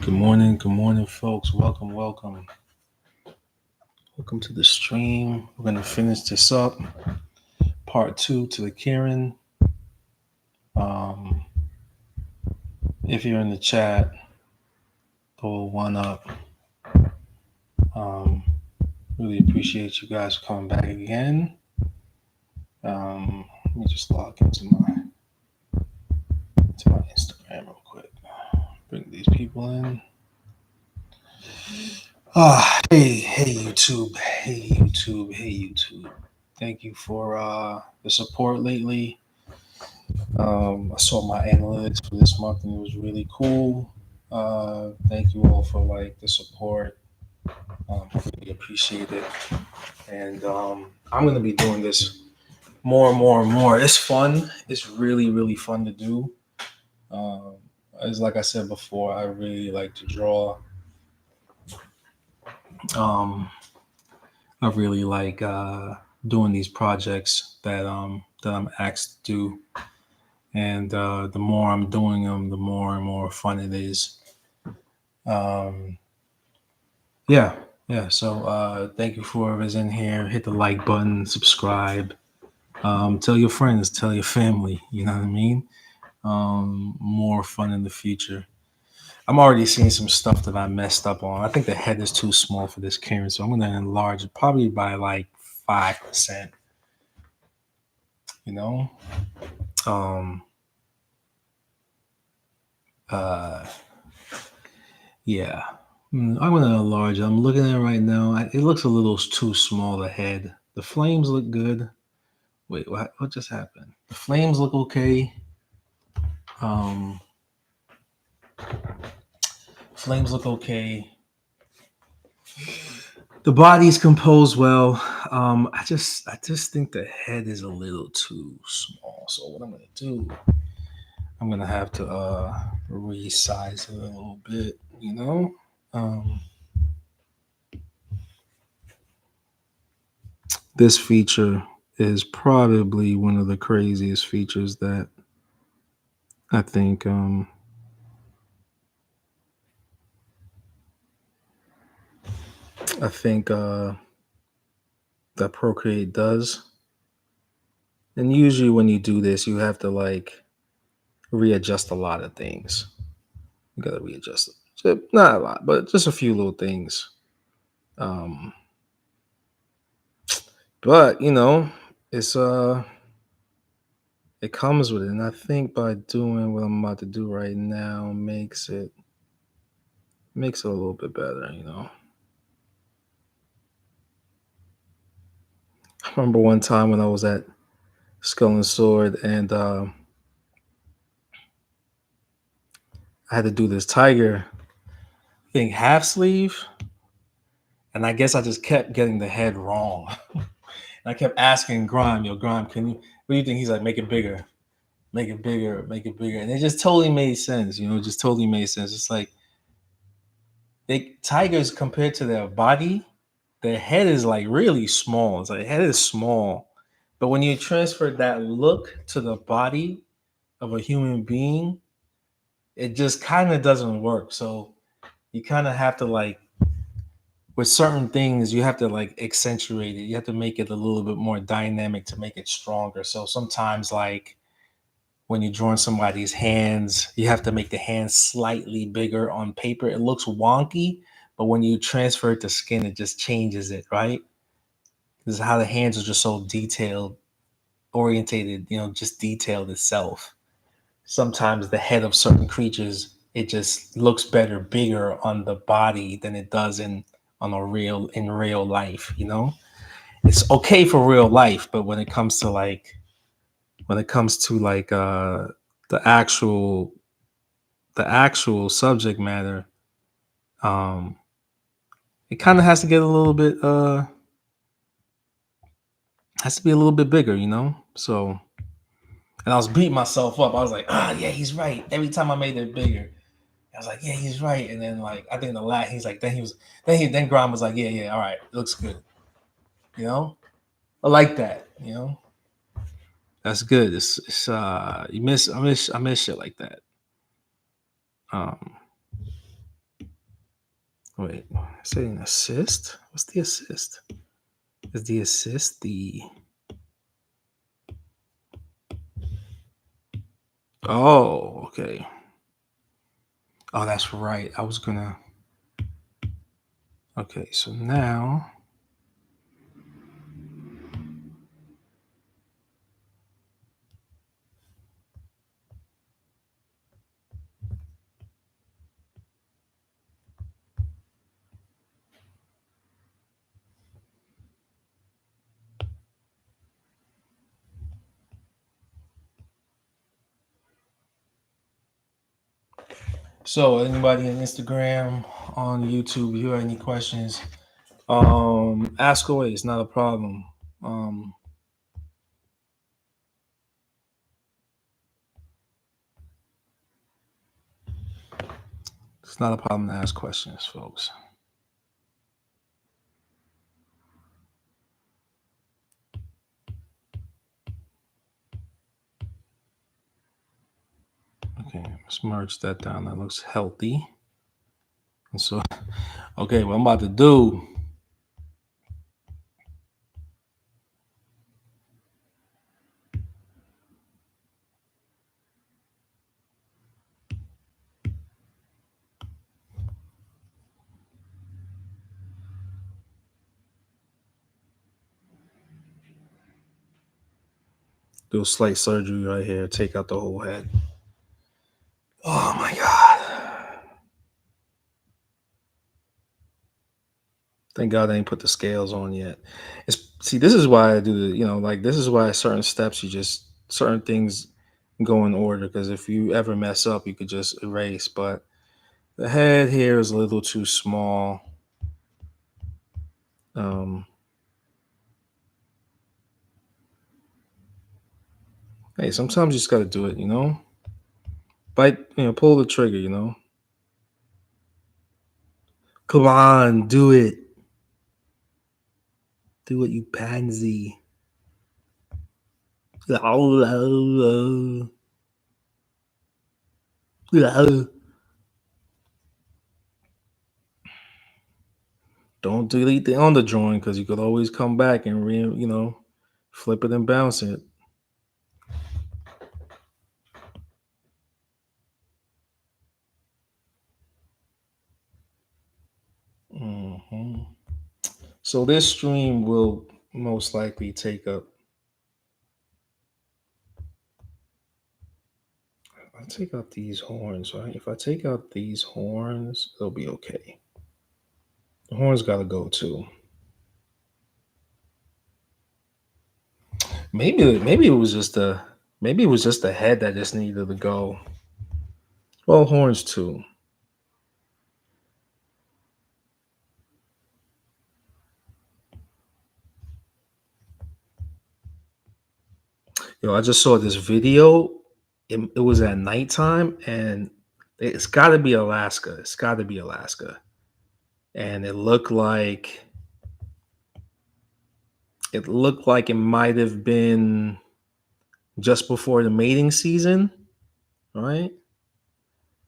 Good morning, folks. Welcome to the stream. We're gonna finish this up, part two to the Kirin. Um, if you're in the chat, pull one up. Um, really appreciate you guys coming back again. Let me just log into my Instagram real quick. Bring these people in. Hey YouTube. Thank you for the support lately. I saw my analytics for this month and it was really cool. Thank you all for the support. I really appreciate it. And I'm gonna be doing this more and more and more. It's fun. It's really fun to do. Um, as like I said before, I really like to draw. Um, I really like doing these projects that I'm asked to do, and the more I'm doing them, the more and more fun it is. Um, yeah, yeah. So thank you for whoever's in here. Hit the like button, subscribe, tell your friends, tell your family. You know what I mean? More fun in the future. I'm already seeing some stuff that I messed up on. I think the head is too small for this Karen, so I'm gonna enlarge it probably by 5%. You know, um, uh, yeah. I'm gonna enlarge it. I'm looking at it right now. It looks a little too small. The head. The flames look good. Wait, what just happened? The flames look okay. Um, flames look okay. The body's composed well. I just think the head is a little too small. So what I'm gonna do, I'm gonna have to resize it a little bit. You know, um, this feature is probably one of the craziest features that I think I think that Procreate does. And usually when you do this, you have to readjust a lot of things. You gotta readjust it. So, not a lot, but just a few little things. Um, but it's it comes with it. And I think by doing what I'm about to do right now makes it a little bit better. I remember one time when I was at Skull and Sword and I had to do this tiger thing half sleeve, and I guess I just kept getting the head wrong. And I kept asking Grime, Grime, what do you think? He's like, make it bigger, make it bigger, make it bigger. And it just totally made sense, just totally made sense. It's like tigers compared to their body, their head is really small. It's like head is small. But when you transfer that look to the body of a human being, it just kind of doesn't work. So you kind of have to with certain things, you have to accentuate it. You have to make it a little bit more dynamic to make it stronger. So sometimes when you're drawing somebody's hands, you have to make the hands slightly bigger on paper. It looks wonky, but when you transfer it to skin, it just changes it, right? This is how the hands are just so detailed, orientated, just detailed itself. Sometimes the head of certain creatures, it just looks better, bigger on the body than it does in real life. It's okay for real life, but when it comes to the actual subject matter, um it kind of has to get a little bit has to be a little bit bigger. So, and I was beating myself up. I was like, yeah, he's right. Every time I made it bigger, I was like, yeah, he's right. And then I think he's like, then Grom was like, yeah, all right, it looks good. I like that. That's good. It's I miss shit like that. Um Wait, say an assist? What's the assist? Is the assist the? Oh, okay. Oh, that's right. I was gonna. Okay, so now. So, anybody on Instagram, on YouTube, if you have any questions, ask away. It's not a problem. Um, it's not a problem to ask questions, folks. Okay, let's merge that down. That looks healthy. And so, okay, what I'm about to do. Do a slight surgery right here. Take out the whole head. Oh my god! Thank God I ain't put the scales on yet. See, this is why I do the. Like this is why certain steps certain things go in order. Because if you ever mess up, you could just erase. But the head here is a little too small. Um, hey, sometimes you just got to do it. Bite. Pull the trigger. Come on, do it. Do it, you pansy. Don't delete the underdrawing because you could always come back and flip it and bounce it. hmm So this stream will most likely take up. I take out these horns, right? If I take out these horns, it'll be okay. The horns gotta go too. Maybe it was just the head that just needed to go. Well, horns too. I just saw this video. It was at nighttime, and it's got to be Alaska. It's got to be Alaska, and it looked like it might have been just before the mating season, right?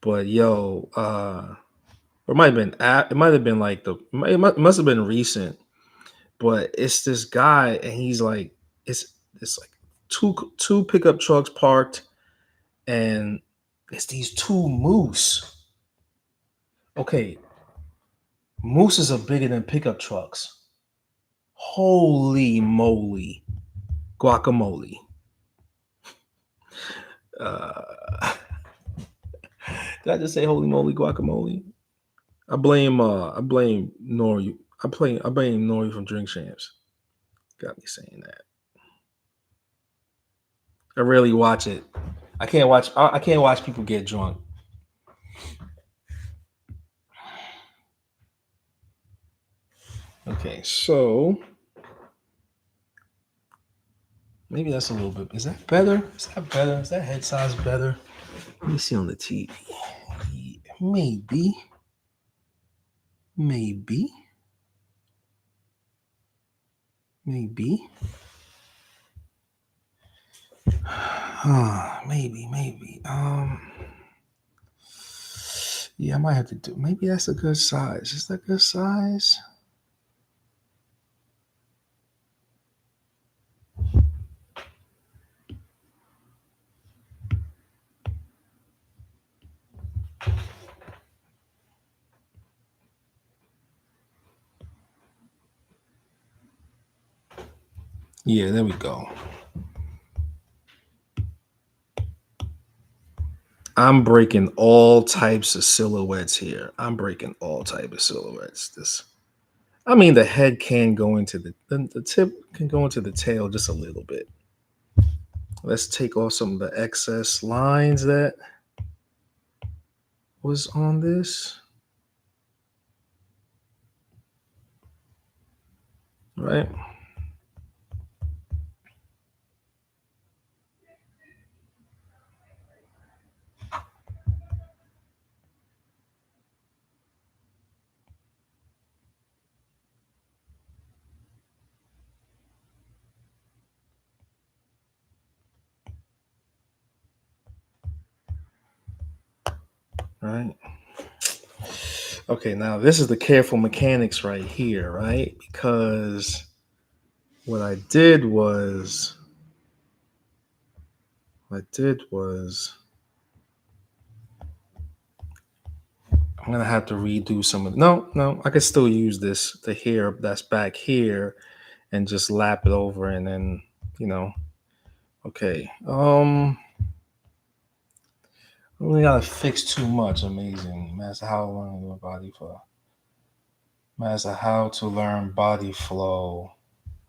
But it might have been like must have been recent. But it's this guy, and he's like, it's like two pickup trucks parked, and it's these two moose. Okay, mooses are bigger than pickup trucks. Holy moly, guacamole! Uh, did I just say holy moly guacamole? I blame Nori. I blame Nori from Drink Champs. Got me saying that. I rarely watch it. I can't watch people get drunk. Okay, so maybe that's a little bit. Is that better? Is that better? Is that head size better? Let me see on the TV. Maybe. Maybe. Maybe. Maybe. Yeah, I might have to do. Maybe that's a good size. Is that good size? Yeah, there we go. I'm breaking all types of silhouettes here. I'm breaking all type of silhouettes. This, I mean, the head can go into the tip can go into the tail just a little bit. Let's take off some of the excess lines that was on this. Right, right. Okay, now this is the careful mechanics right here, right? Because what I did was, what I did was, I'm gonna have to redo some of. No, I could still use this the hair that's back here and just lap it over, and then you know. Okay. I really gotta fix too much. Amazing. Master how to learn your body flow. Master how to learn body flow.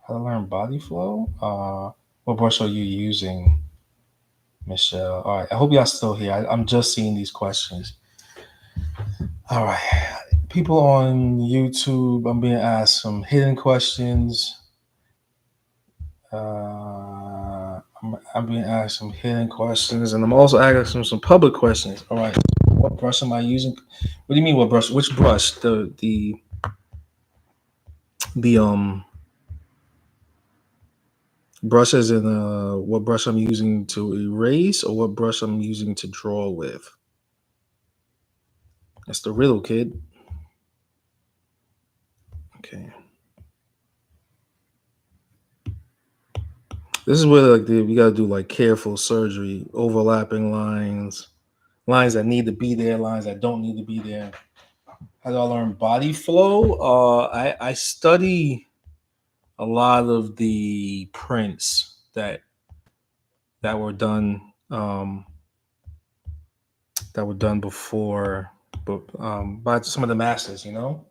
How to learn body flow? What brush are you using, Michelle? All right. I hope y'all still here. I'm just seeing these questions. All right. People on YouTube, I'm being asked some hidden questions. I'm being asked some hidden questions, and I'm also asking some public questions. All right. What brush am I using? What do you mean? What brush? Which brush? The brushes in what brush I'm using to erase, or what brush I'm using to draw with. That's the riddle, kid. Okay. This is where we gotta do like careful surgery, overlapping lines, lines that need to be there, lines that don't need to be there. How do I learn body flow? I study a lot of the prints that were done that were done before, but by some of the masters, you know.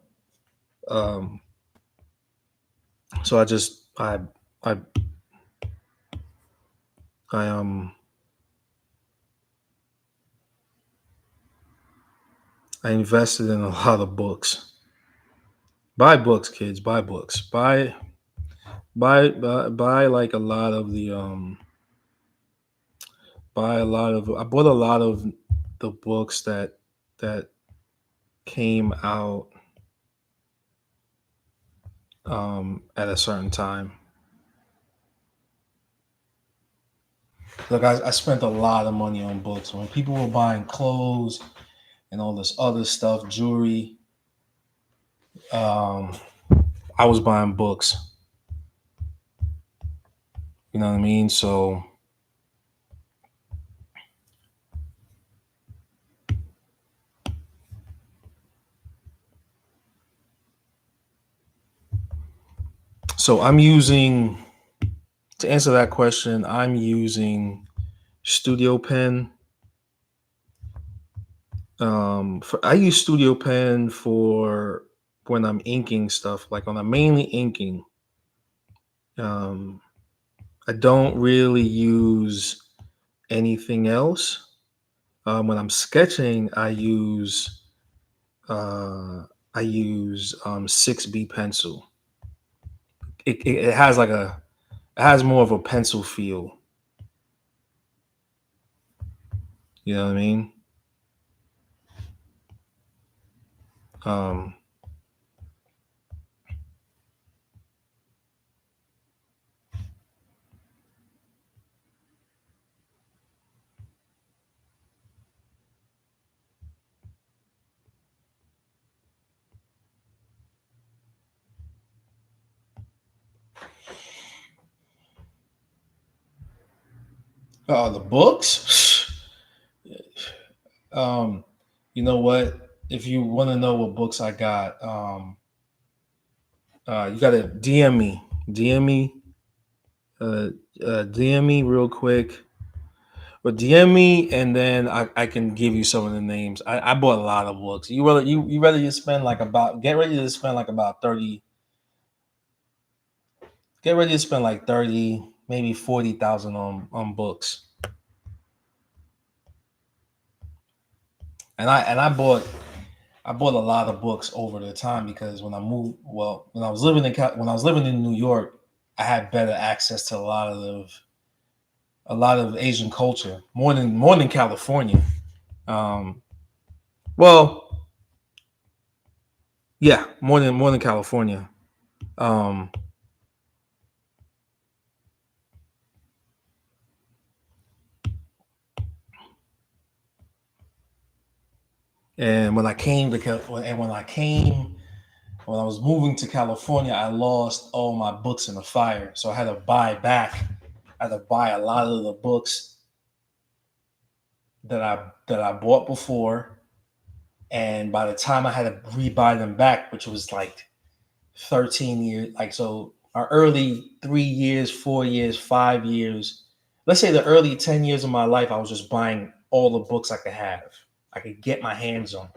Um, so I I I invested in a lot of books. Buy books, kids. Buy books. Buy like a lot of the buy a lot of. I bought a lot of the books that came out at a certain time. Look, I spent a lot of money on books. When people were buying clothes and all this other stuff, jewelry, um, I was buying books. You know what I mean? So I'm using to answer that question. I'm using Studio Pen. I use Studio Pen for when I'm inking stuff. Like when I'm mainly inking, um, I don't really use anything else. When I'm sketching, uh, I use 6B pencil. It has like it has more of a pencil feel. You know what I mean? Um, The books. um, you know what? If you want to know what books I got, you gotta DM me, uh, DM me real quick. But DM me, and then I can give you some of the names. I bought a lot of books. You rather you spend like about get ready to spend like about 30. Get ready to spend like 30, maybe 40,000 on books. I bought a lot of books over the time because when I moved, well, when I was living in New York, I had better access to a lot of Asian culture, more than California. Um, well, yeah, more than California. Um, and when I was moving to California, I lost all my books in the fire, so I had to buy back. I had to buy a lot of the books that I bought before, and by the time I had to rebuy them back, which was like 13 years, like so, our early 3 years, 4 years, 5 years, let's say the early 10 years of my life, I was just buying all the books I could get my hands on.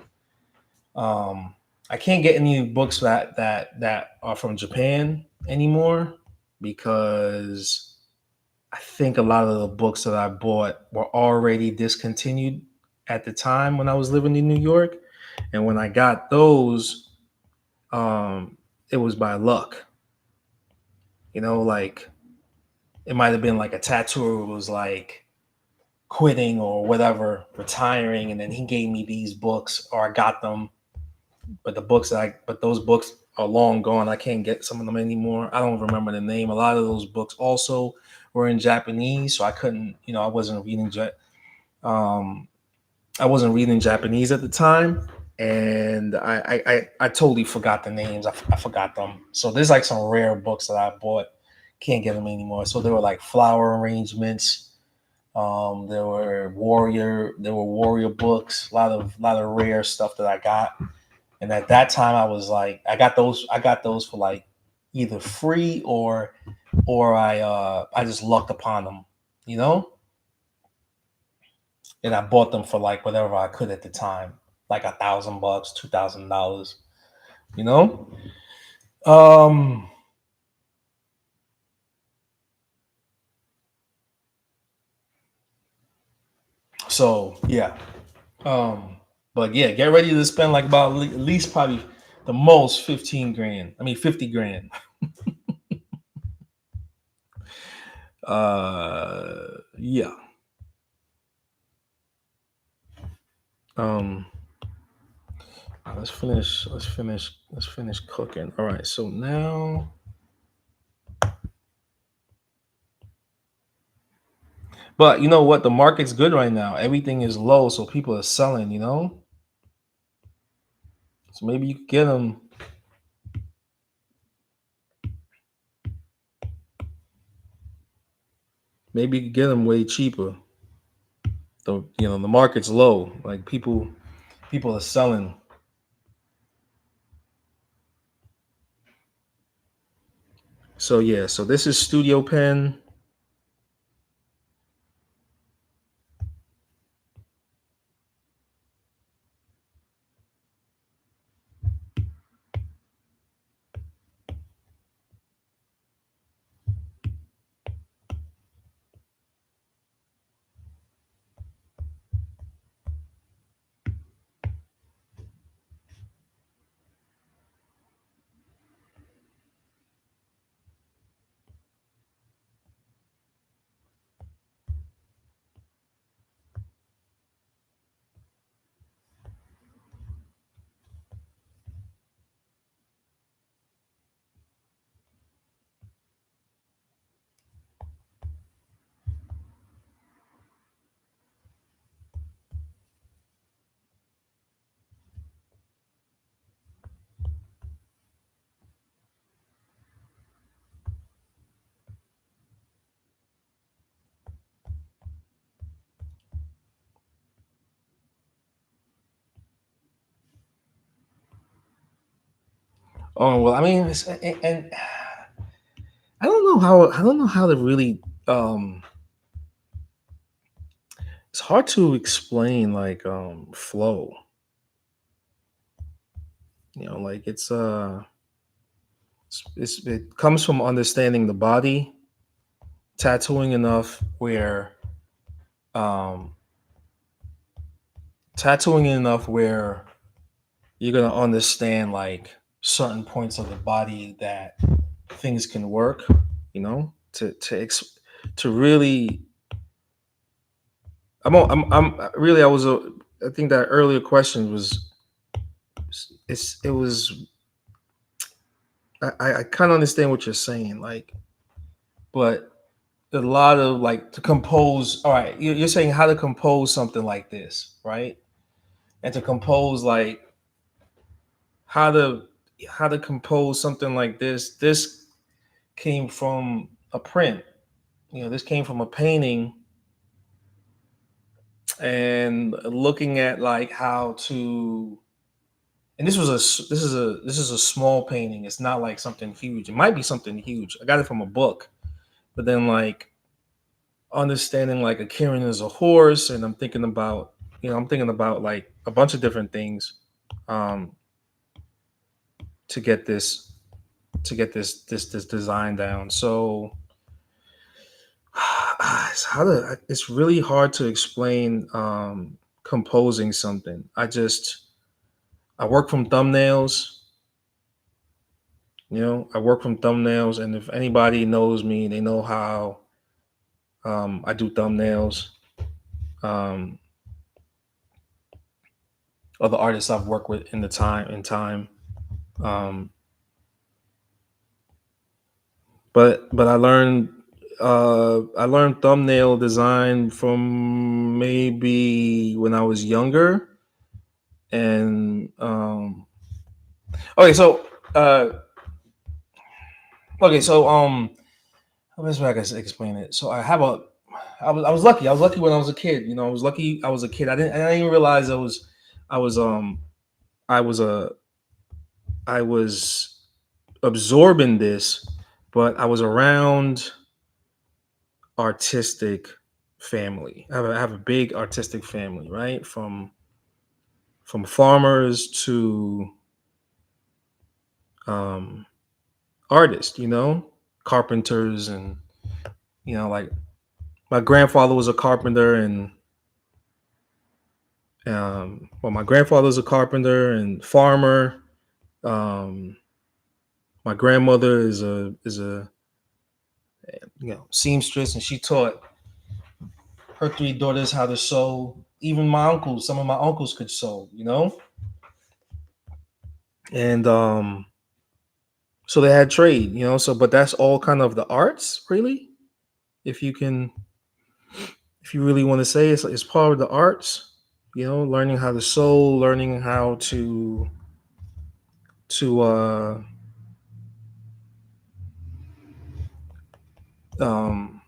I can't get any books that are from Japan anymore because I think a lot of the books that I bought were already discontinued at the time when I was living in New York, and when I got those, it was by luck. Like it might have been like a tattooer who was like quitting or whatever, retiring, and then he gave me these books, or I got them. But those books are long gone. I can't get some of them anymore. I don't remember the name. A lot of those books also were in Japanese, so I couldn't. Um, I wasn't reading Japanese at the time, and I totally forgot the names. I forgot them. So there's like some rare books that I bought. Can't get them anymore. So there were like flower arrangements. There were warrior books. A lot of rare stuff that I got. And at that time, I was like, I got those for like either free or I just lucked upon them, you know. And I bought them for like whatever I could at the time, like $1,000, $2,000, you know. Um. So yeah. But yeah, get ready to spend like about at least probably the most 15 grand. I mean 50 grand. Yeah. Um. Let's finish cooking. All right. So now, but you know what? The market's good right now. Everything is low, so people are selling. So maybe you could get them. Maybe you could get them way cheaper. The market's low. Like people are selling. So yeah. So this is Studio Pen. Oh well, I mean, and I don't know how to really. It's hard to explain like flow. Like it comes from understanding the body, tattooing enough where um tattooing enough where you're gonna understand like certain points of the body that things can work. To really. I'm really. I think that earlier question was. It was. I kind of understand what you're saying, like, but a lot of like to compose. All right, you're saying how to compose something like this, right? And to compose like how to how to compose something like this. This came from a print. This came from a painting, and looking at like how to. And this is a small painting. It's not like something huge. It might be something huge. I got it from a book, but then like understanding like a Kirin is a horse, and I'm thinking about like a bunch of different things um, to get this design down. So it's really hard to explain composing something. I work from thumbnails. I work from thumbnails, and if anybody knows me, they know how I do thumbnails. Um, Other artists I've worked with in time. Um, but I learned thumbnail design from maybe when I was younger. And okay, so uh, how best way I can explain it? So I was lucky. I was lucky when I was a kid. I was lucky. I was a kid. I didn't even realize I was I was a I was absorbing this, but I was around artistic family. I have a big artistic family, right? From farmers to um, artists, carpenters, and like my grandfather was a carpenter, and my grandfather was a carpenter and farmer. Um, my grandmother is a seamstress, and she taught her three daughters how to sew. Even some of my uncles could sew, and so they had trade, So, but that's all kind of the arts, really. If you can, if you really want to say it's part of the arts, learning how to sew, learning how to um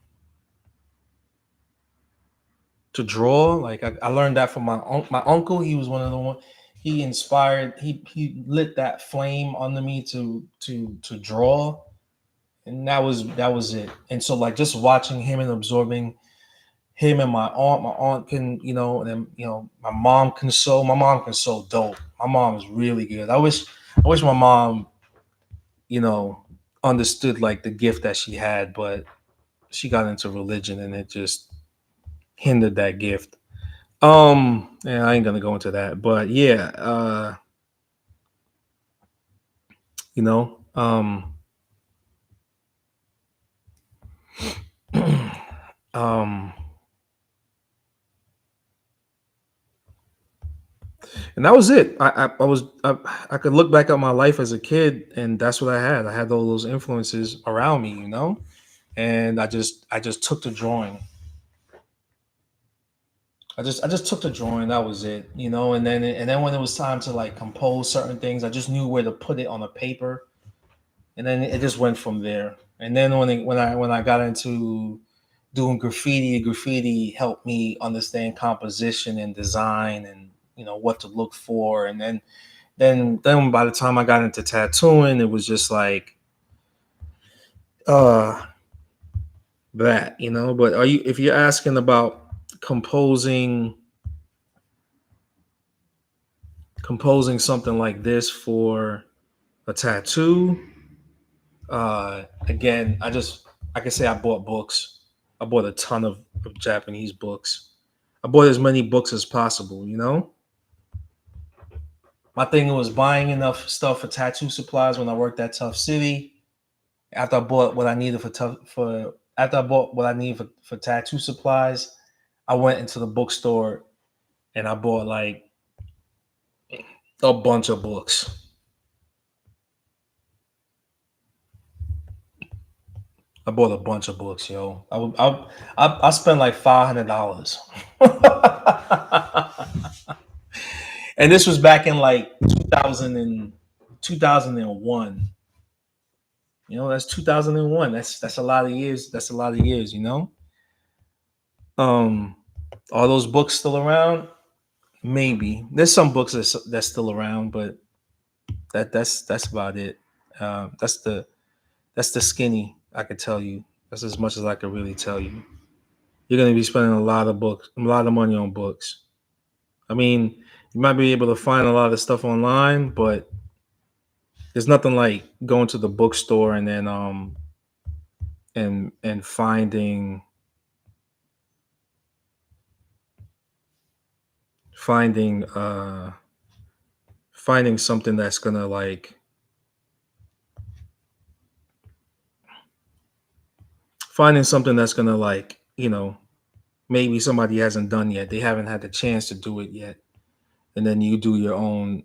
to draw. Like I learned that from my uncle. He was one of the one. He inspired. He lit that flame under me to draw, and that was it. And so like just watching him and absorbing him and my aunt. My aunt can, and then my mom can sew. My mom can sew dope. My mom is really good. I wish my mom, you know, understood like the gift that she had, but she got into religion and it just hindered that gift. Yeah, I ain't gonna go into that, but yeah, you know, um, and that was it. I could look back at my life as a kid, and that's what I had. I had all those influences around me, and I just took to drawing. I just took to drawing. That was it, and then when it was time to like compose certain things, I just knew where to put it on a paper, and then it just went from there. And then when I got into doing graffiti helped me understand composition and design, and what to look for. And then Then by the time I got into tattooing, it was just like uh that, you know. But are you if you're asking about composing composing something like this for a tattoo, again, I can say I bought books. I bought a ton of Japanese books. I bought as many books as possible, you know? My thing was buying enough stuff for tattoo supplies when I worked at Tough City. After I bought what I needed for after I bought what I needed for tattoo supplies, I went into the bookstore and I bought like a bunch of books. I bought a bunch of books, yo. I spent like $500, and this was back in like 2000 and 2001. You know, that's 2001. That's a lot of years. That's a lot of years. You know, um, are those books still around? Maybe there's some books that's still around, but that's about it. That's the skinny. I could tell you. That's as much as I could really tell you. You're gonna be spending a lot of money on books. I mean, you might be able to find a lot of stuff online, but there's nothing like going to the bookstore and then and finding finding something that's gonna like finding something that's gonna like, you know, maybe somebody hasn't done yet. They haven't had the chance to do it yet. And then you do your own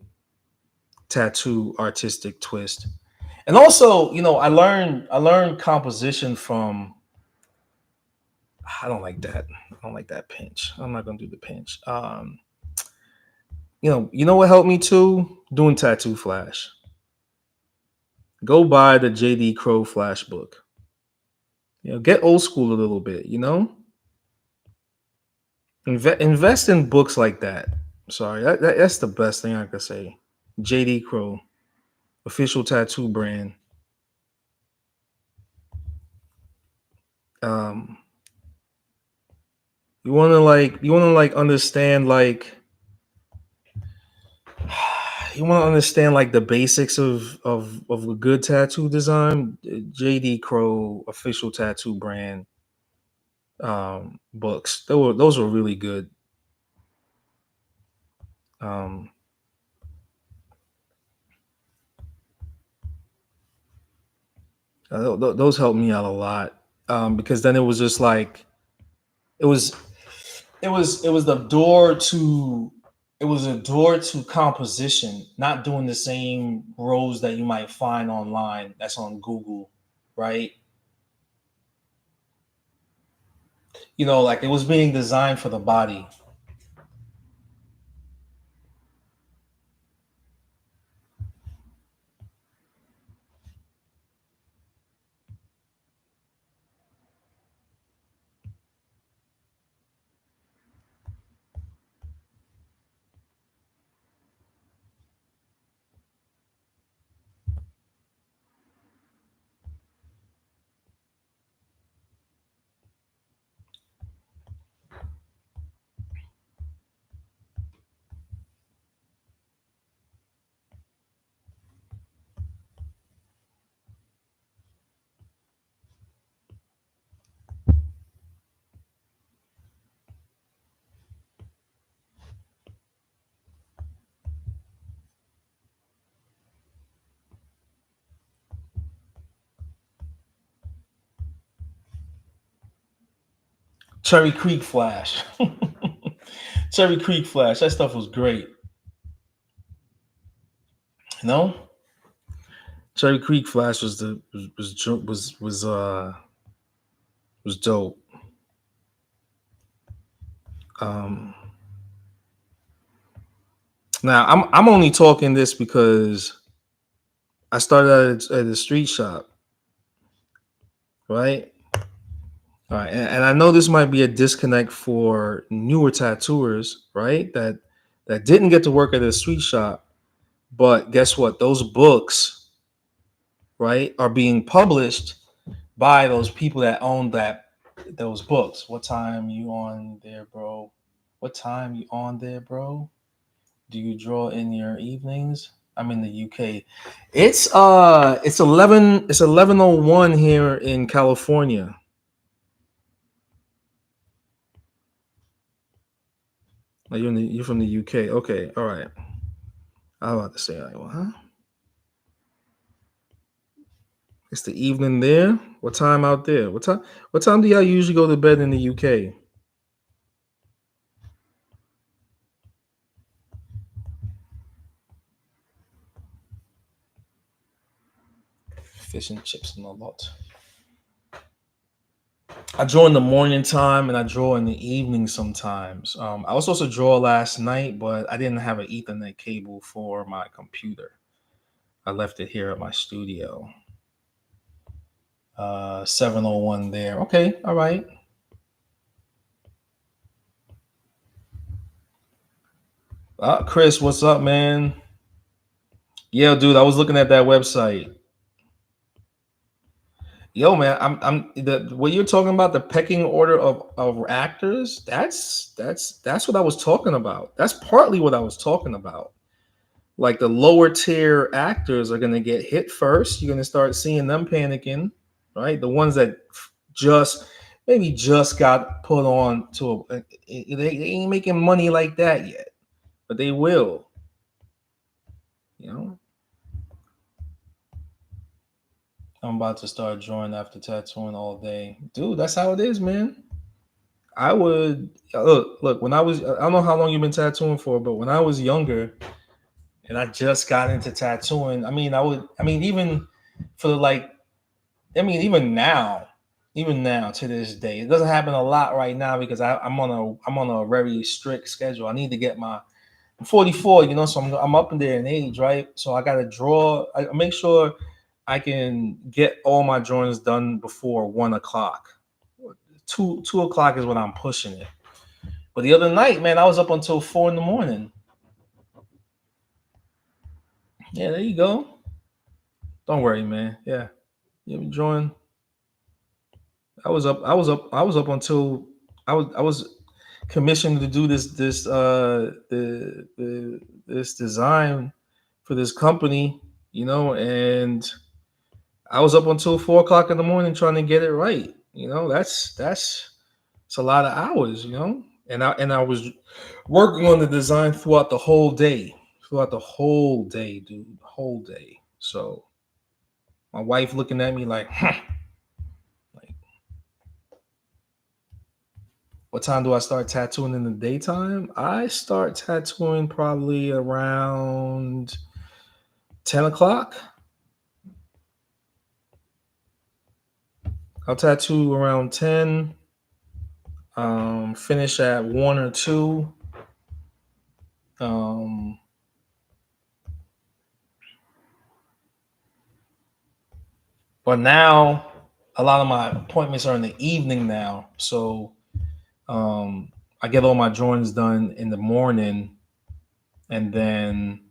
tattoo artistic twist. And also, you know, I learned composition from I don't like that. I don't like that pinch. I'm not gonna do the pinch. You know what helped me too? Doing tattoo flash. Go buy the JD Crow flash book. You know, get old school a little bit, you know? Invest in books like that. Sorry, that's the best thing I could say. JD Crow, official tattoo brand. Um, you wanna like understand like you want to understand like the basics of a good tattoo design. JD Crow official tattoo brand books. Those were really good. Um, those helped me out a lot because then it was just like it was it was the door to it was a door to composition, not doing the same rows that you might find online that's on Google, right? You know, like it was being designed for the body. Cherry Creek Flash. Cherry Creek Flash. That stuff was great. You know, Cherry Creek Flash was dope. Um, Now I'm only talking this because I started at a street shop, right? All right, and I know this might be a disconnect for newer tattooers, right? That didn't get to work at a street shop, But guess what? Those books, right, are being published by those people that own those books. What time you on there, bro? What time you on there, bro? Do you draw in your evenings? I'm in the UK. It's 11:01 here in California. Oh, you're from the UK. Okay, all right. I was about to say like, well, huh? It's the evening there. What time out there? What time do y'all usually go to bed in the UK? Fish and chips and a lot. I draw in the morning time and I draw in the evening sometimes. I was supposed to draw last night, but I didn't have an Ethernet cable for my computer. I left it here at my studio. 7:01 there. Okay, all right. Chris, what's up, man? Yeah, dude, I was looking at that website. Yo, man, I'm the what you're talking about, the pecking order of actors. That's what I was talking about. That's partly what I was talking about. Like the lower tier actors are gonna get hit first. You're gonna start seeing them panicking, right? The ones that just maybe just got put on to they ain't making money like that yet, but they will. You know, I'm about to start drawing after tattooing all day, dude. That's how it is, man. I would look when I was. I don't know how long you've been tattooing for, but when I was younger and I just got into tattooing, I mean, I would. I mean, even for like even now, to this day, it doesn't happen a lot right now because I'm on a very strict schedule. I need to get my I'm 44, so I'm up in there in age, right? So I got to draw. I make sure I can get all my drawings done before 1 o'clock. 2 o'clock is when I'm pushing it. But the other night, man, I was up until 4 in the morning. Yeah, there you go. Don't worry, man. Yeah, you been drawing. I was up. I was up. I was up until I was commissioned to do this design for this company, and I was up until 4 o'clock in the morning trying to get it right. That's it's a lot of hours, and I was working on the design throughout the whole day, dude, whole day. So my wife looking at me like, huh, like, what time do I start tattooing in the daytime? I start tattooing probably around 10 o'clock. I'll tattoo around 10. Finish at 1 or 2. Um, but now a lot of my appointments are in the evening now, so I get all my drawings done in the morning, and then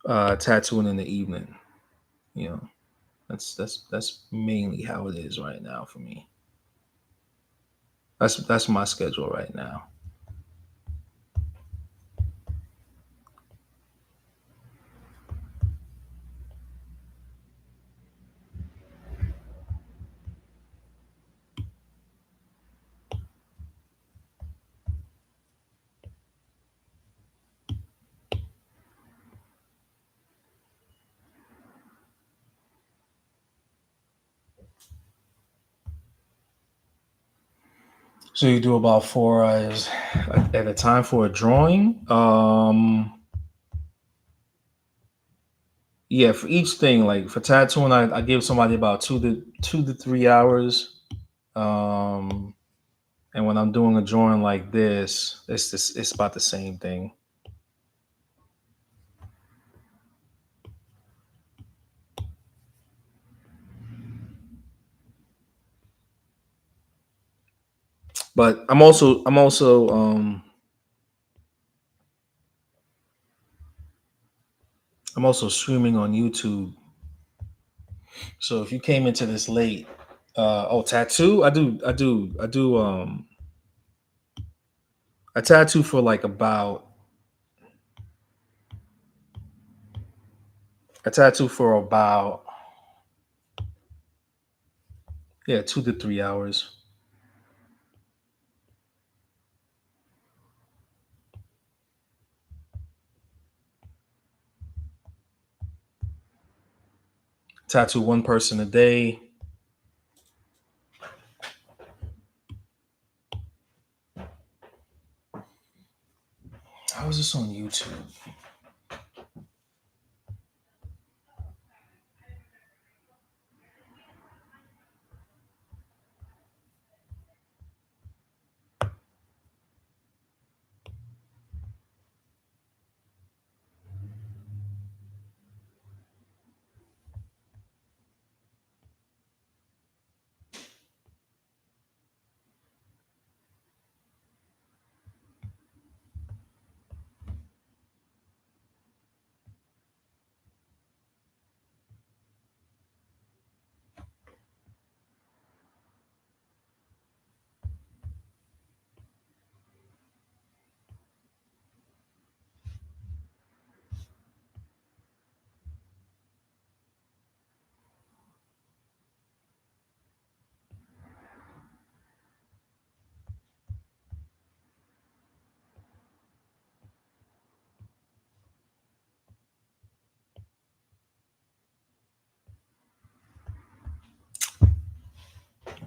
tattooing in the evening. You know, that's mainly how it is right now for me. That's my schedule right now. So you do about 4 hours at a time for a drawing. Yeah, for each thing, like for tattooing, I give somebody about 2 to 3 hours. Um, and when I'm doing a drawing like this, it's about the same thing. But I'm also I'm also streaming on YouTube. So if you came into this late, tattoo. I tattoo for like about I tattoo for about, yeah, 2 to 3 hours. Tattoo one person a day. How is this on YouTube?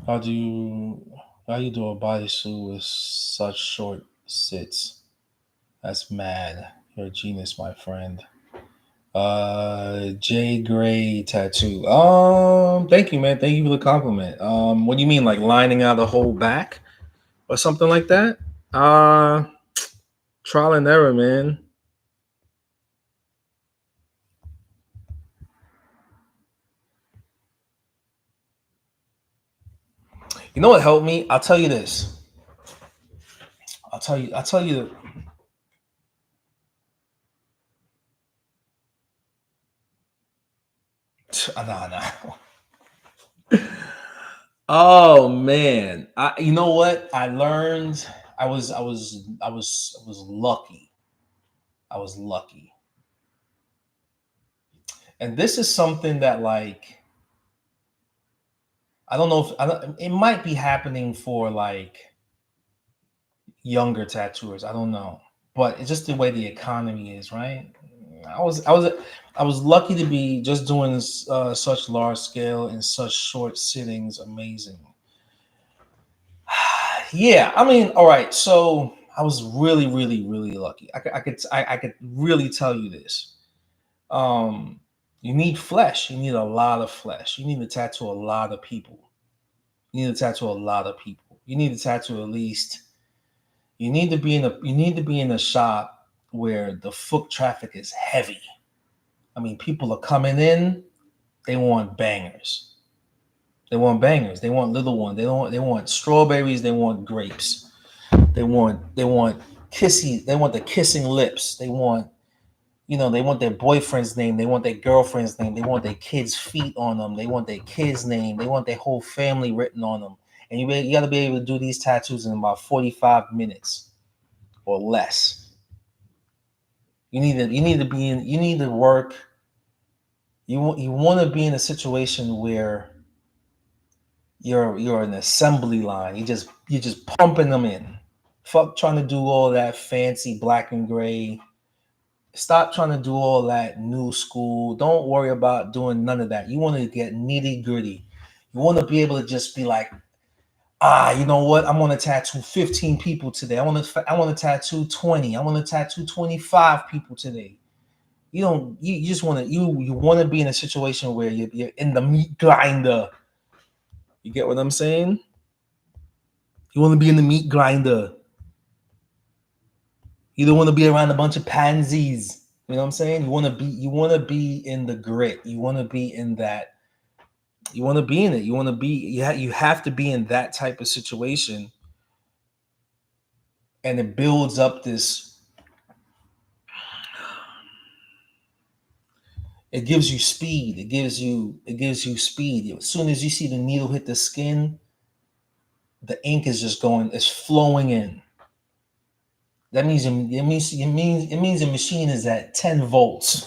How do you how you do a bodysuit with such short sits? That's mad. You're a genius, my friend. J Gray tattoo. Thank you, man. Thank you for the compliment. What do you mean, like lining out the whole back or something like that? Trial and error, man. You know what helped me? I'll tell you this. I'll tell you. Nah, nah. Oh man. You know what? I learned I was lucky. I was lucky. And this is something that, like, I don't know if I don't, it might be happening for like younger tattooers. I don't know. But it's just the way the economy is, right? I was I was I was lucky to be just doing such large scale and such short sittings. Amazing. Yeah, I mean, all right. So I was really, really, really lucky. I could really tell you this. Um, you need flesh. You need a lot of flesh. You need to tattoo a lot of people. You need to tattoo a lot of people. You need to tattoo at least. You need to be in a shop where the foot traffic is heavy. I mean, people are coming in. They want bangers. They want bangers. They want little ones. They want strawberries. They want grapes. They want kissy. They want the kissing lips. They want, they want their boyfriend's name. They want their girlfriend's name. They want their kids' feet on them. They want their kids' name. They want their whole family written on them. And you got to be able to do these tattoos in about 45 minutes or less. You need to work. You want to be in a situation where you're an assembly line. You're just pumping them in. Fuck trying to do all that fancy black and gray. Stop trying to do all that new school. Don't worry about doing none of that. You want to get nitty gritty. You want to be able to just be like, you know what? I want to tattoo 15 people today. I want to tattoo 20. I want to tattoo 25 people today. You don't. You just want to. You want to be in a situation where you're in the meat grinder. You get what I'm saying? You want to be in the meat grinder. You don't want to be around a bunch of pansies. You know what I'm saying? You want to be in the grit. You want to be in that. You want to be in it. You want to be. You have to be in that type of situation, and it builds up this. It gives you speed. It gives you speed. As soon as you see the needle hit the skin, the ink is just going, it's flowing in. That means it means the machine is at 10 volts.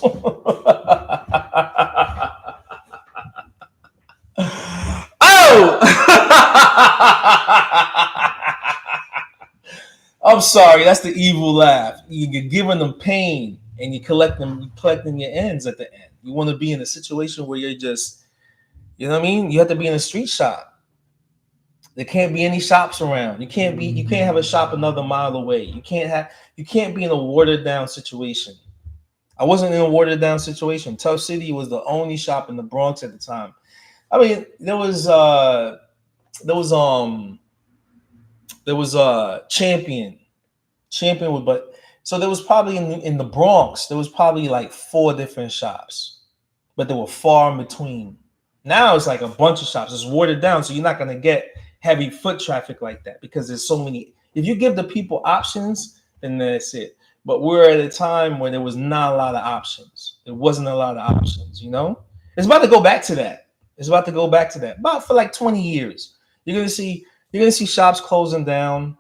Oh! I'm sorry, that's the evil laugh. You're giving them pain and you're collecting your ends at the end. You want to be in a situation where you're just, you know what I mean? You have to be in a street shop. There can't be any shops around. You can't have a shop another mile away. You can't be in a watered down situation. I wasn't in a watered down situation. Tough City was the only shop in the Bronx at the time. I mean, there was Champion. Champion was, but so there was probably in the Bronx, there was probably like 4 different shops, but they were far in between. Now it's like a bunch of shops. It's watered down, so you're not gonna get heavy foot traffic like that because there's so many. If you give the people options, then that's it. But we're at a time where there was not a lot of options. There wasn't a lot of options, you know? It's about to go back to that. It's about to go back to that. About for like 20 years. You're gonna see shops closing down.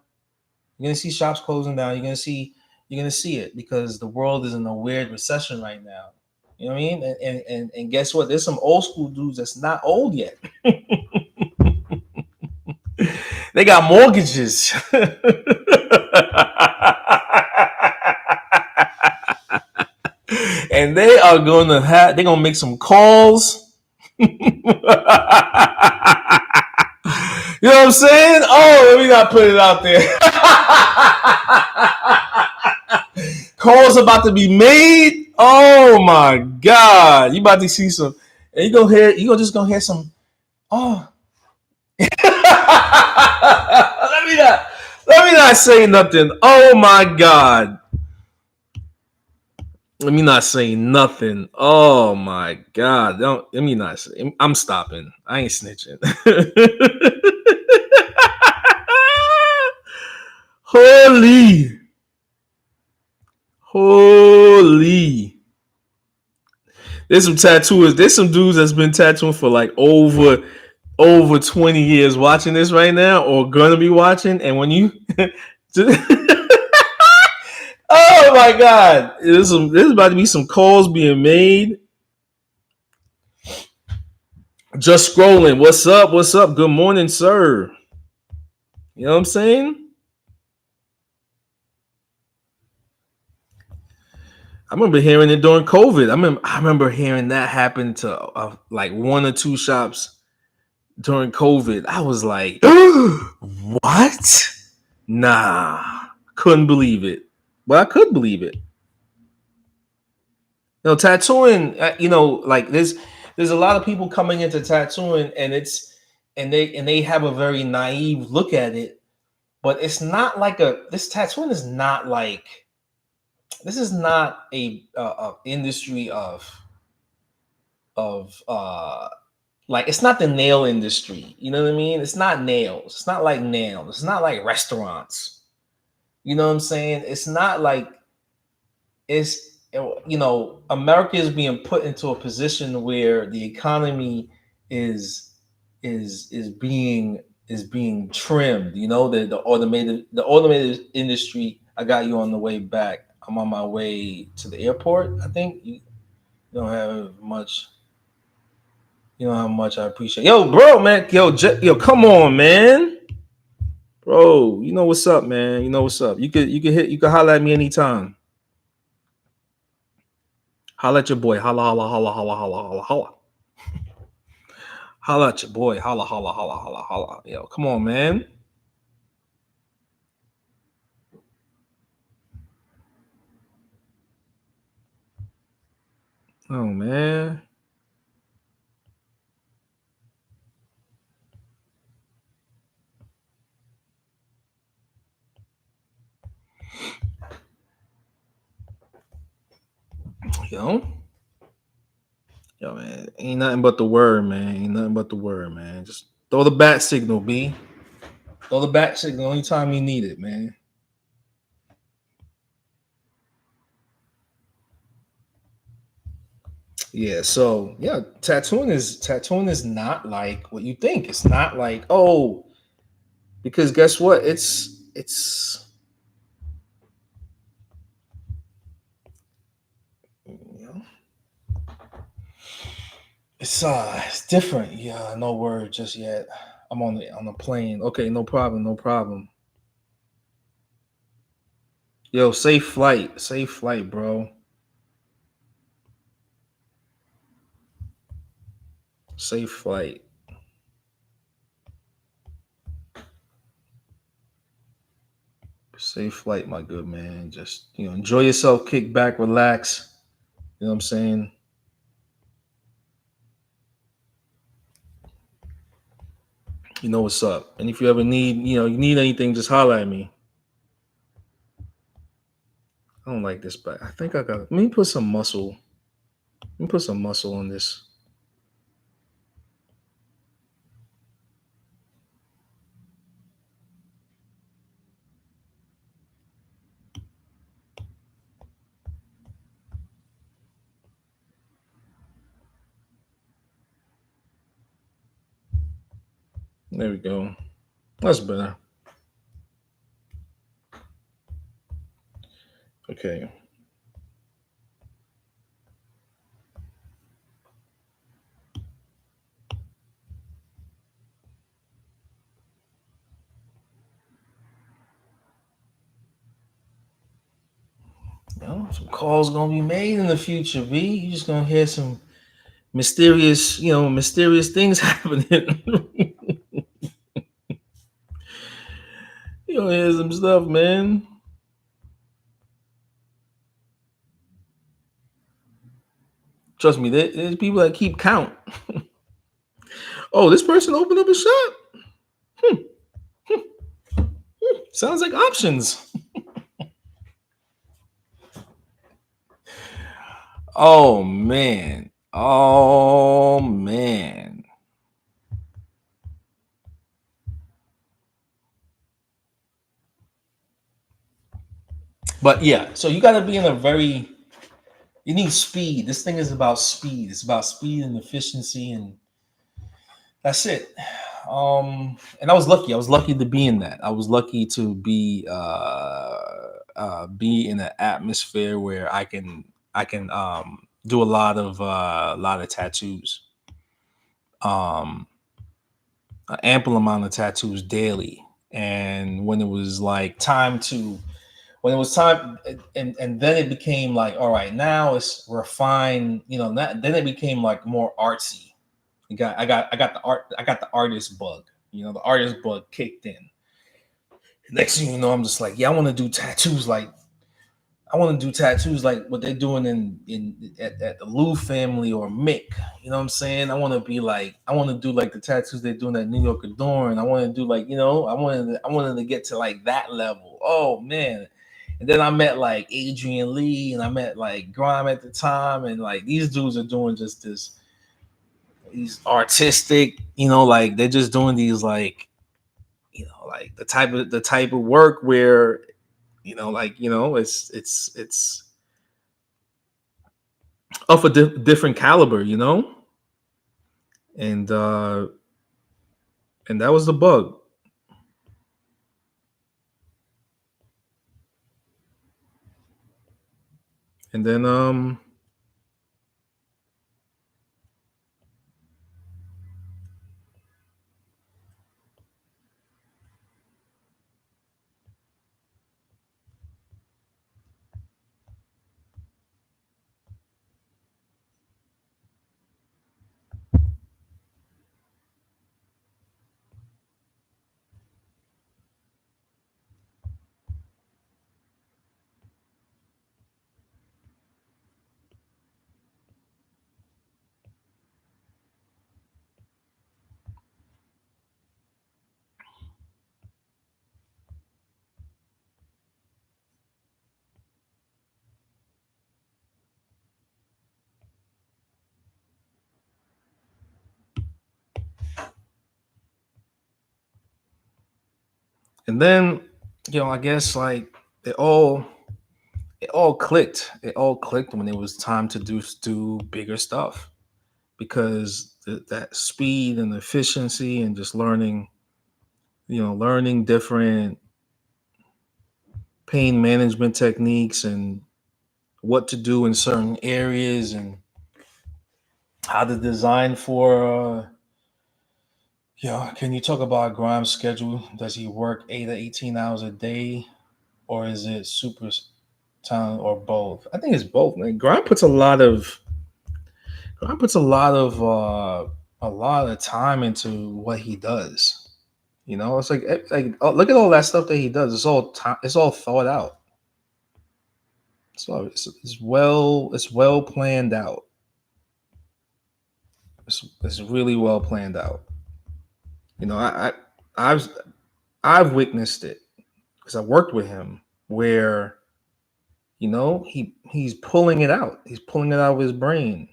You're gonna see shops closing down. You're gonna see it because the world is in a weird recession right now. You know what I mean? And guess what? There's some old school dudes that's not old yet. They got mortgages. And they're gonna make some calls. You know what I'm saying? Oh, let me not put it out there. Calls about to be made. Oh my God. You about to see some, and you gonna hear some, oh. let me not say nothing. Oh my God. Let me not say nothing. Oh my God. Don't let me not say. I'm stopping. I ain't snitching. Holy. Holy. There's some tattooers. There's some dudes that's been tattooing for like over 20 years watching this right now or gonna be watching. And when you oh my God. There's about to be some calls being made. Just scrolling. What's up? What's up? Good morning, sir. You know what I'm saying? I remember hearing it during COVID. I remember hearing that happen to like 1 or 2 shops during COVID. I was like, what? Nah, couldn't believe it. But I could believe it. Tattooing. Like there's a lot of people coming into tattooing, and they have a very naive look at it. But it's not like this tattooing is not like this is not a industry of like it's not the nail industry. You know what I mean? It's not nails. It's not like nails. It's not like restaurants. You know what I'm saying? It's not like it's America is being put into a position where the economy is is being trimmed. The automated industry. I got you on the way back. I'm on my way to the airport. I think you don't have much. You know how much I appreciate. Yo, bro, man. Yo, come on, man. Bro, you know what's up, man. You know what's up. You could holler at me anytime. Holla at your boy. Holla, holla, holla, holla, holla, holla, holla. Holla at your boy. Holla, holla, holla, holla, holla. Yo, come on, man. Oh, man. Yo. Yo, man. Ain't nothing but the word, man. Ain't nothing but the word, man. Just throw the bat signal, B. Throw the bat signal anytime you need it, man. Yeah, so yeah, tattooing is not like what you think. It's not like, oh, because guess what? It's you know, it's different. Yeah, no word just yet. I'm on the plane. Okay, no problem, no problem. Yo, safe flight, bro. Safe flight, safe flight, my good man. Just enjoy yourself, kick back, relax. You know what I'm saying? You know what's up. And if you ever need anything, just holler at me. I don't like this back. I think I got. Let me put some muscle. Let me put some muscle on this. There we go. That's better. Okay. Some calls gonna be made in the future, B. You just gonna hear some mysterious things happening. You gonna hear some stuff, man. Trust me, there's people that keep count. Oh, this person opened up a shop. Hmm. Sounds like options. Oh man. Oh man. But yeah, so you gotta be in a very you need speed. This thing is about speed. It's about speed and efficiency, and that's it. And I was lucky. I was lucky to be in that. I was lucky to be in an atmosphere where I can do a lot of tattoos. Um, an ample amount of tattoos daily. And when it was time, and then it became like, all right, now it's refined. Then it became like more artsy. I got the artist bug. The artist bug kicked in. Next thing you know, I'm just like, yeah, I want to do tattoos like what they're doing at the Lou family or Mick. You know what I'm saying? I want to do like the tattoos they're doing at New York Adorn. I want to do like, I wanted to get to like that level. Oh man. And then I met like Adrian Lee and I met like Grime at the time. And like these dudes are doing just these artistic, like they're just doing these like the type of work where, it's of a different caliber, and and that was the bug. And then and then I guess like it all it all clicked. It all clicked when it was time to do bigger stuff, because that speed and efficiency and just learning, learning different pain management techniques and what to do in certain areas and how to design for can you talk about Grimes' schedule? Does he work 8 to 18 hours a day, or is it super time, or both? I think it's both. Man. Grimes puts a lot of time into what he does. It's like oh, look at all that stuff that he does. It's all thought out. So it's well planned out. It's really well planned out. You know, I've I've witnessed it because I worked with him where he's pulling it out. He's pulling it out of his brain.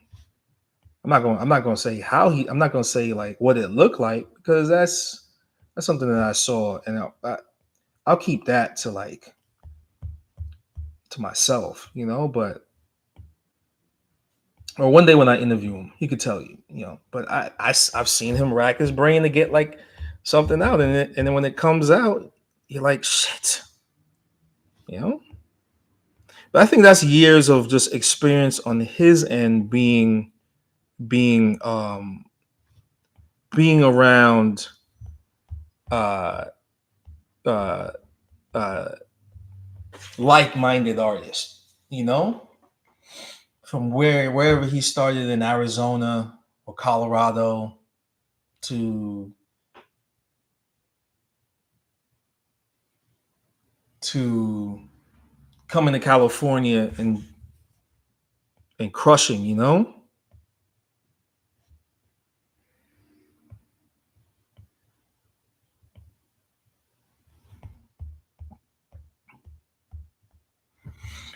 I'm not going to say how he. I'm not going to say like what it looked like, because that's something that I saw, and I'll keep that to like to myself. But or one day when I interview him, he could tell you. But I've seen him rack his brain to get like something out, and then when it comes out, you're like shit. You know. But I think that's years of just experience on his end, being being around uh uh uh like-minded artists, from wherever he started in Arizona or Colorado to to coming to California and crushing,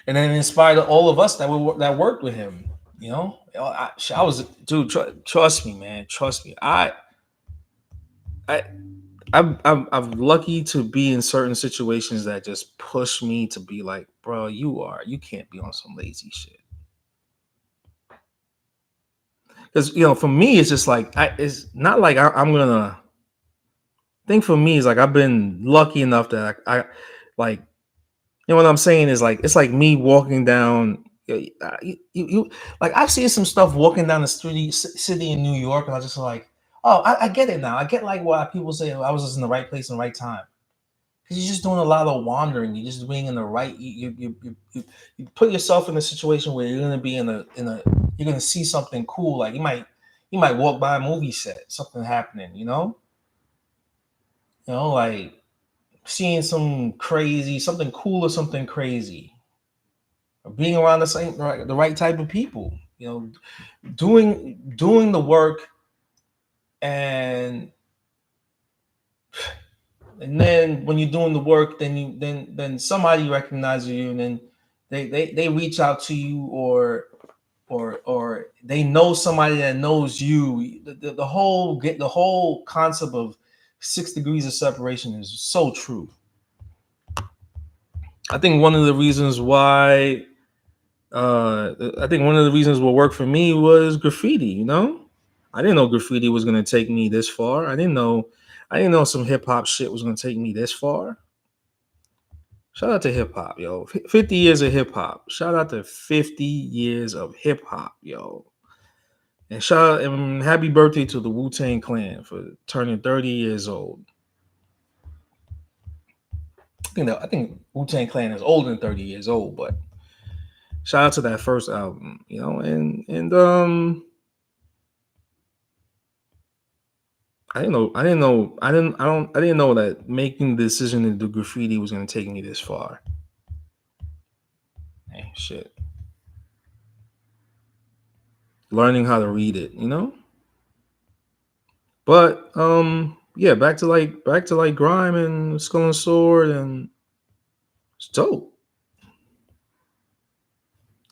and then inspired all of us that worked with him. I was, dude. Trust me, man. Trust me. I I'm lucky to be in certain situations that just push me to be like, bro, you can't be on some lazy shit. Because for me, it's just like it's not like I'm gonna think. For me, it's like I've been lucky enough that I like, what I'm saying is like it's like me walking down. You like I've seen some stuff walking down the city in New York, and I was just like, oh, I get it now. I get like why people say I was just in the right place in the right time. Because you're just doing a lot of wandering. You're just being in the right. You put yourself in a situation where you're gonna be you're gonna see something cool. Like you might walk by a movie set, something happening. Like seeing something cool or something crazy, or being around the right type of people. Doing the work, and then when you're doing the work, then somebody recognizes you, and then they reach out to you, or they know somebody that knows you. The whole concept of 6 degrees of separation is so true. I think one of the reasons why I think one of the reasons what worked for me was graffiti. I didn't know graffiti was gonna take me this far. I didn't know some hip hop shit was gonna take me this far. Shout out to hip hop, yo. 50 years of hip hop. Shout out to 50 years of hip hop, yo. And happy birthday to the Wu-Tang Clan for turning 30 years old. I think Wu-Tang Clan is older than 30 years old, but shout out to that first album, and I didn't know that making the decision to do graffiti was gonna take me this far. Hey, shit. Learning how to read it. But yeah, back to like Grime and Skull and Sword, and it's dope.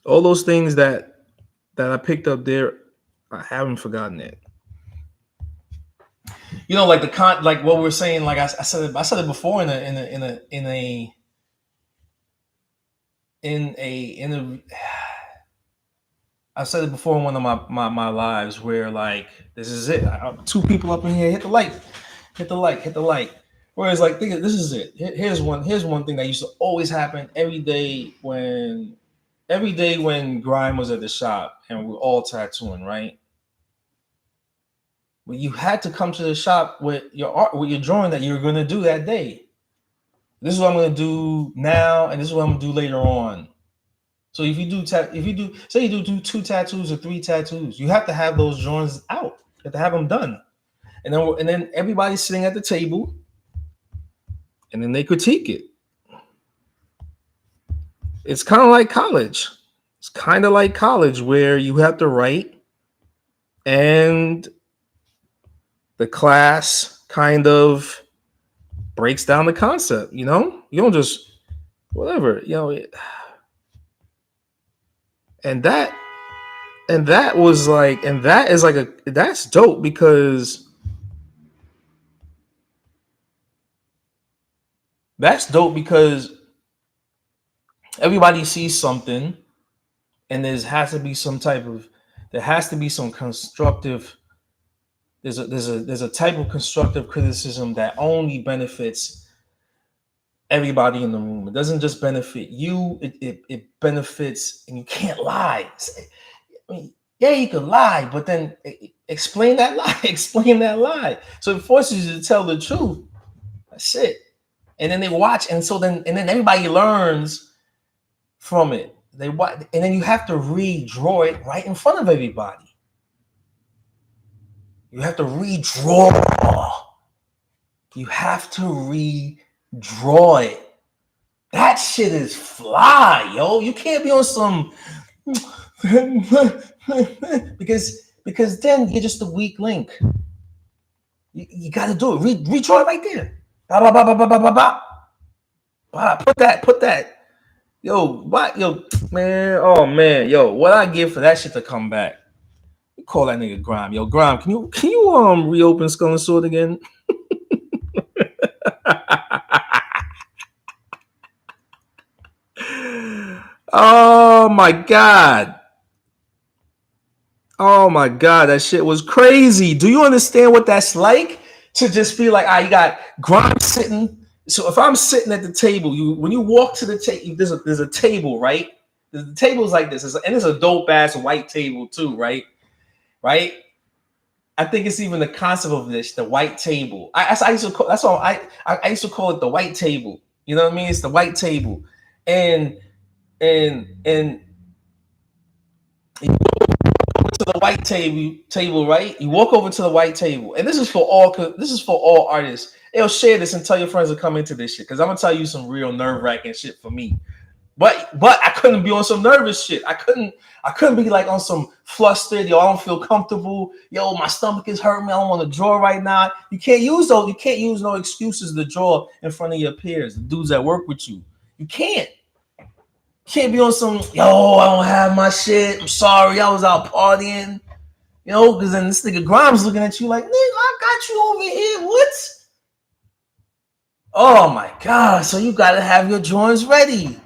All those things that I picked up there, I haven't forgotten it. Like like what we were saying. Like I said it before in in a I've said it before in one of my lives where like this is it. Two people up in here, hit the like, hit the like, hit the like. Whereas like this is it. Here's one thing that used to always happen every day when Grime was at the shop and we were all tattooing, right? But you had to come to the shop with your art, with your drawing that you were gonna do that day. This is what I'm gonna do now, and this is what I'm gonna do later on. So if you do say you do two tattoos or three tattoos, you have to have those drawings out. You have to have them done, and then everybody's sitting at the table, and then they critique it. It's kind of like college. It's kind of like college where you have to write, and the class kind of breaks down the concept. You know, you don't just whatever. You know, and that was like, and that is like that's dope because everybody sees something, and there has to be some constructive. There's a type of constructive criticism that only benefits everybody in the room. It doesn't just benefit you. It benefits, and you can't lie. I mean, yeah, you can lie, but then explain that lie. Explain that lie. So it forces you to tell the truth. That's it. And then they watch, and then everybody learns from it. They watch, and then you have to redraw it right in front of everybody. You have to redraw. You have to redraw it. That shit is fly, yo. You can't be on some because then you're just a weak link. You got to do it. Redraw it right there. Put that. Yo, what? Yo, man. Oh man, yo, what I give for that shit to come back? You call that nigga Grime. Yo, Grime, can you reopen Skull and Sword again? Oh my god. Oh my god, that shit was crazy. Do you understand what that's like? To just be like, you got Grime sitting. So if I'm sitting at the table, when you walk to the table, there's a table, right? The table's like this, and it's a dope ass white table too, right? Right? I think it's even the concept of this, the white table. I used to call, that's all I used to call it the white table. You know what I mean? It's the white table, and you walk over to the white table, right? You walk over to the white table, and this is for all artists. They'll share this and tell your friends to come into this shit because I'm gonna tell you some real nerve wracking shit for me. But I couldn't be on some nervous shit. I couldn't be like on some flustered. Yo, I don't feel comfortable. Yo, my stomach is hurting me. I don't want to draw right now. You can't use those. You can't use no excuses to draw in front of your peers, the dudes that work with you. You can't. Can't be on some, yo, I don't have my shit. I'm sorry, I was out partying. You know, because then this nigga Grimes looking at you like, nigga, I got you over here. What? Oh my God. So you gotta have your drawings ready.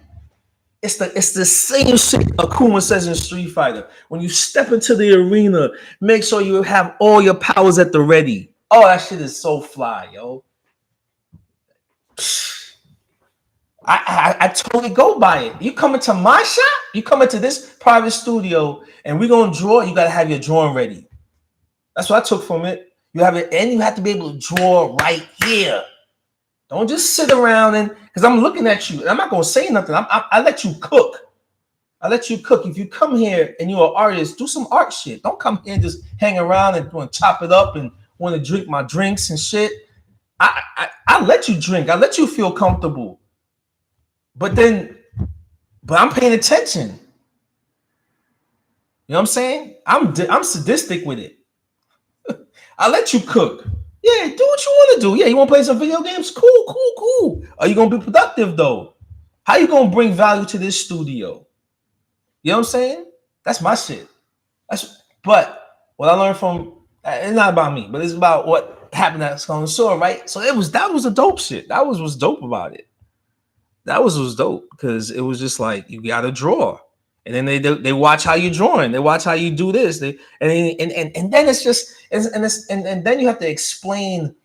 It's the same shit Akuma says in Street Fighter. When you step into the arena, make sure you have all your powers at the ready. Oh, that shit is so fly, yo. I totally go by it. You come into my shop, you come into this private studio, and we're gonna draw. You gotta have your drawing ready. That's what I took from it. You have it, and you have to be able to draw right here. Don't just sit around and because I'm looking at you, and I'm not gonna say nothing. I let you cook. I let you cook. If you come here and you're an artist, do some art shit. Don't come here and just hang around and want to chop it up and want to drink my drinks and shit. I let you drink. I let you feel comfortable. But I'm paying attention. You know what I'm saying? I'm sadistic with it. I let you cook. Yeah, do what you want to do. Yeah, you want to play some video games? Cool. Are you gonna be productive though? How you gonna bring value to this studio? You know what I'm saying? That's my shit. But what I learned from it's not about me, but it's about what happened at Skull and Sword, right? So that was a dope shit. That was what's dope about it. That was dope because it was just like you got to draw, and then they watch how you drawing, they watch how you do this, and then it's just and then you have to explain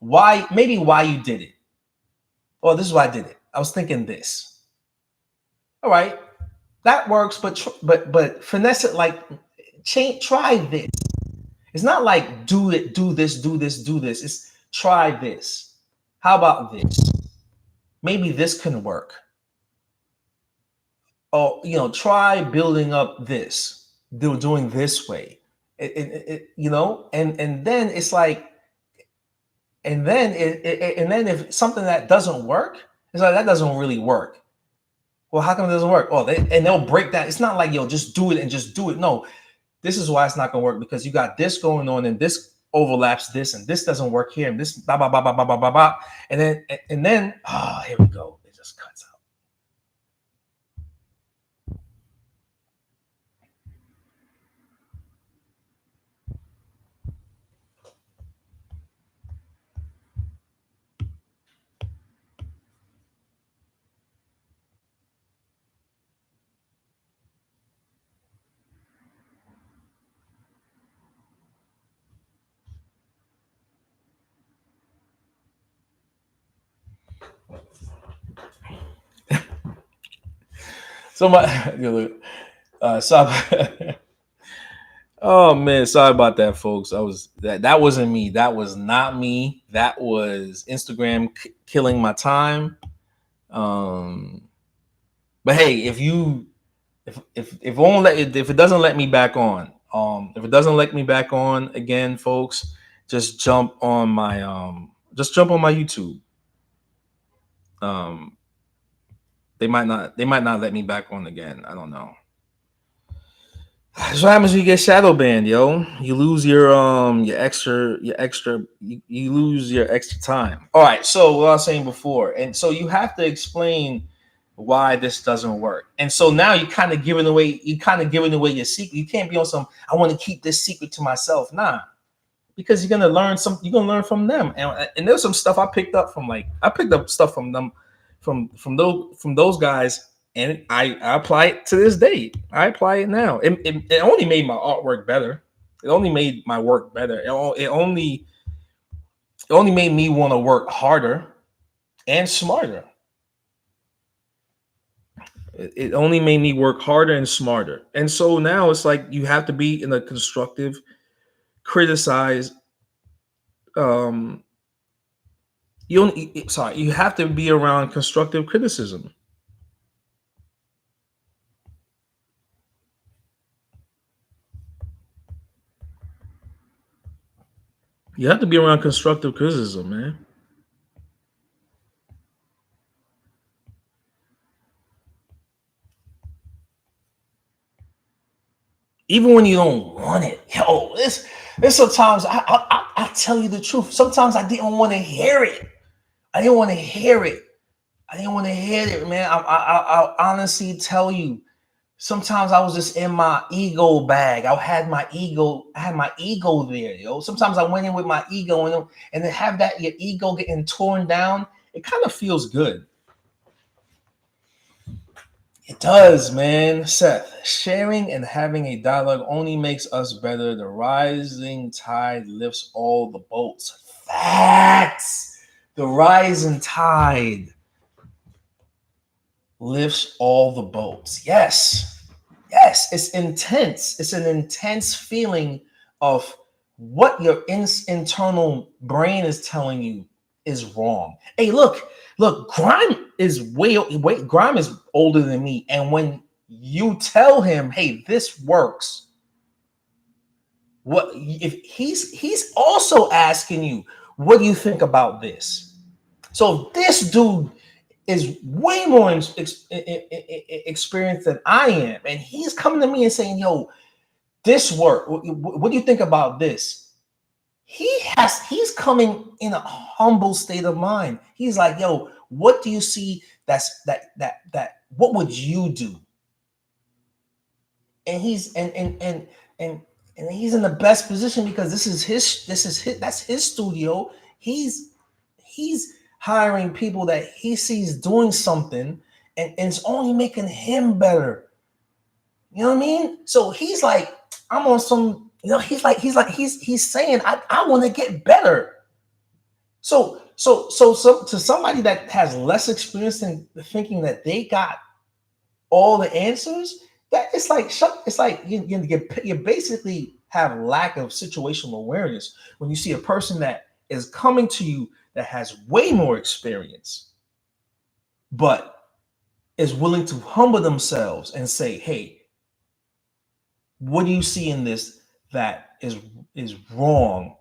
why, maybe why you did it. Oh, this is why I did it. I was thinking this. All right, that works, but finesse it, like change, try this. It's not like do it, do this, do this, do this. It's try this. How about this? Maybe this can work. Oh, try building up this, doing this way. And then it's like, and then if something that doesn't work, it's like that doesn't really work. Well, how come it doesn't work? Oh, they'll break that. It's not like just do it and just do it. No, this is why it's not gonna work, because you got this going on and this overlaps this and this doesn't work here and this blah blah blah blah blah blah blah blah. And then here we go. It just cuts out. So my so oh man, sorry about that, folks. That wasn't me. That was not me. That was Instagram killing my time. Um, but hey, if it won't if it doesn't let me back on, if it doesn't let me back on again, folks, just jump on my YouTube. Um, they might not let me back on again. I don't know. That's what happens when you get shadow banned, yo. You lose you lose your extra time. All right, so what I was saying before, and so you have to explain why this doesn't work. And so now you kind of giving away your secret. You can't be on some I want to keep this secret to myself. Nah, because you're gonna learn from them. And there's some stuff I picked up stuff from them, from those guys, and I apply it to this day. I apply it now. It only made my artwork better. It only made my work better. It only made me want to work harder and smarter. It only made me work harder and smarter. And so now it's like you have to be in a constructive, criticize. Um, you have to be around constructive criticism. You have to be around constructive criticism, man. Even when you don't want it, yo. This sometimes I tell you the truth. Sometimes I didn't want to hear it. I didn't want to hear it. I didn't want to hear it, man. I honestly tell you. Sometimes I was just in my ego bag. I had my ego. I had my ego there, yo. Sometimes I went in with my ego, and to have that your ego getting torn down, it kind of feels good. It does, man. Seth, sharing and having a dialogue only makes us better. The rising tide lifts all the boats. Facts. The rising tide lifts all the boats. Yes. Yes. It's intense. It's an intense feeling of what your internal brain is telling you is wrong. Hey, look, Grime is older than me. And when you tell him, hey, this works, what if he's also asking you, what do you think about this? So this dude is way more experienced than I am, and he's coming to me and saying, yo, this work. What do you think about this? He's coming in a humble state of mind. He's like, yo, what do you see what would you do? And he's in the best position because this is his that's his studio. He's hiring people that he sees doing something, and it's only making him better. You know what I mean? So he's like, I'm on some, he's saying, I want to get better. So to somebody that has less experience than thinking that they got all the answers, that it's like you basically have lack of situational awareness when you see a person that is coming to you that has way more experience, but is willing to humble themselves and say, hey, what do you see in this that is wrong?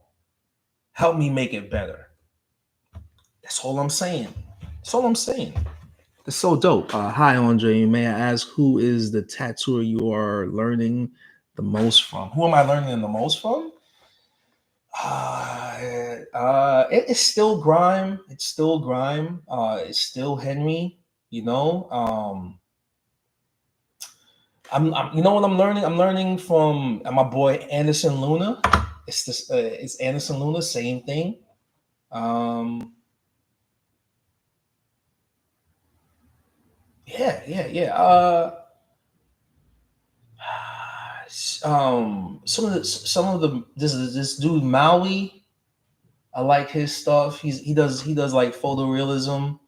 Help me make it better. That's all I'm saying. That's all I'm saying. It's so dope. Hi, Andre. May I ask who is the tattooer you are learning the most from? Who am I learning the most from? It's still Grime. It's still Grime. It's still Henry. You know, you know what I'm learning? I'm learning from my boy Anderson Luna. It's this. It's Anderson Luna. Same thing. Um, yeah. Some of the this dude Maui. I like his stuff. He does like photorealism.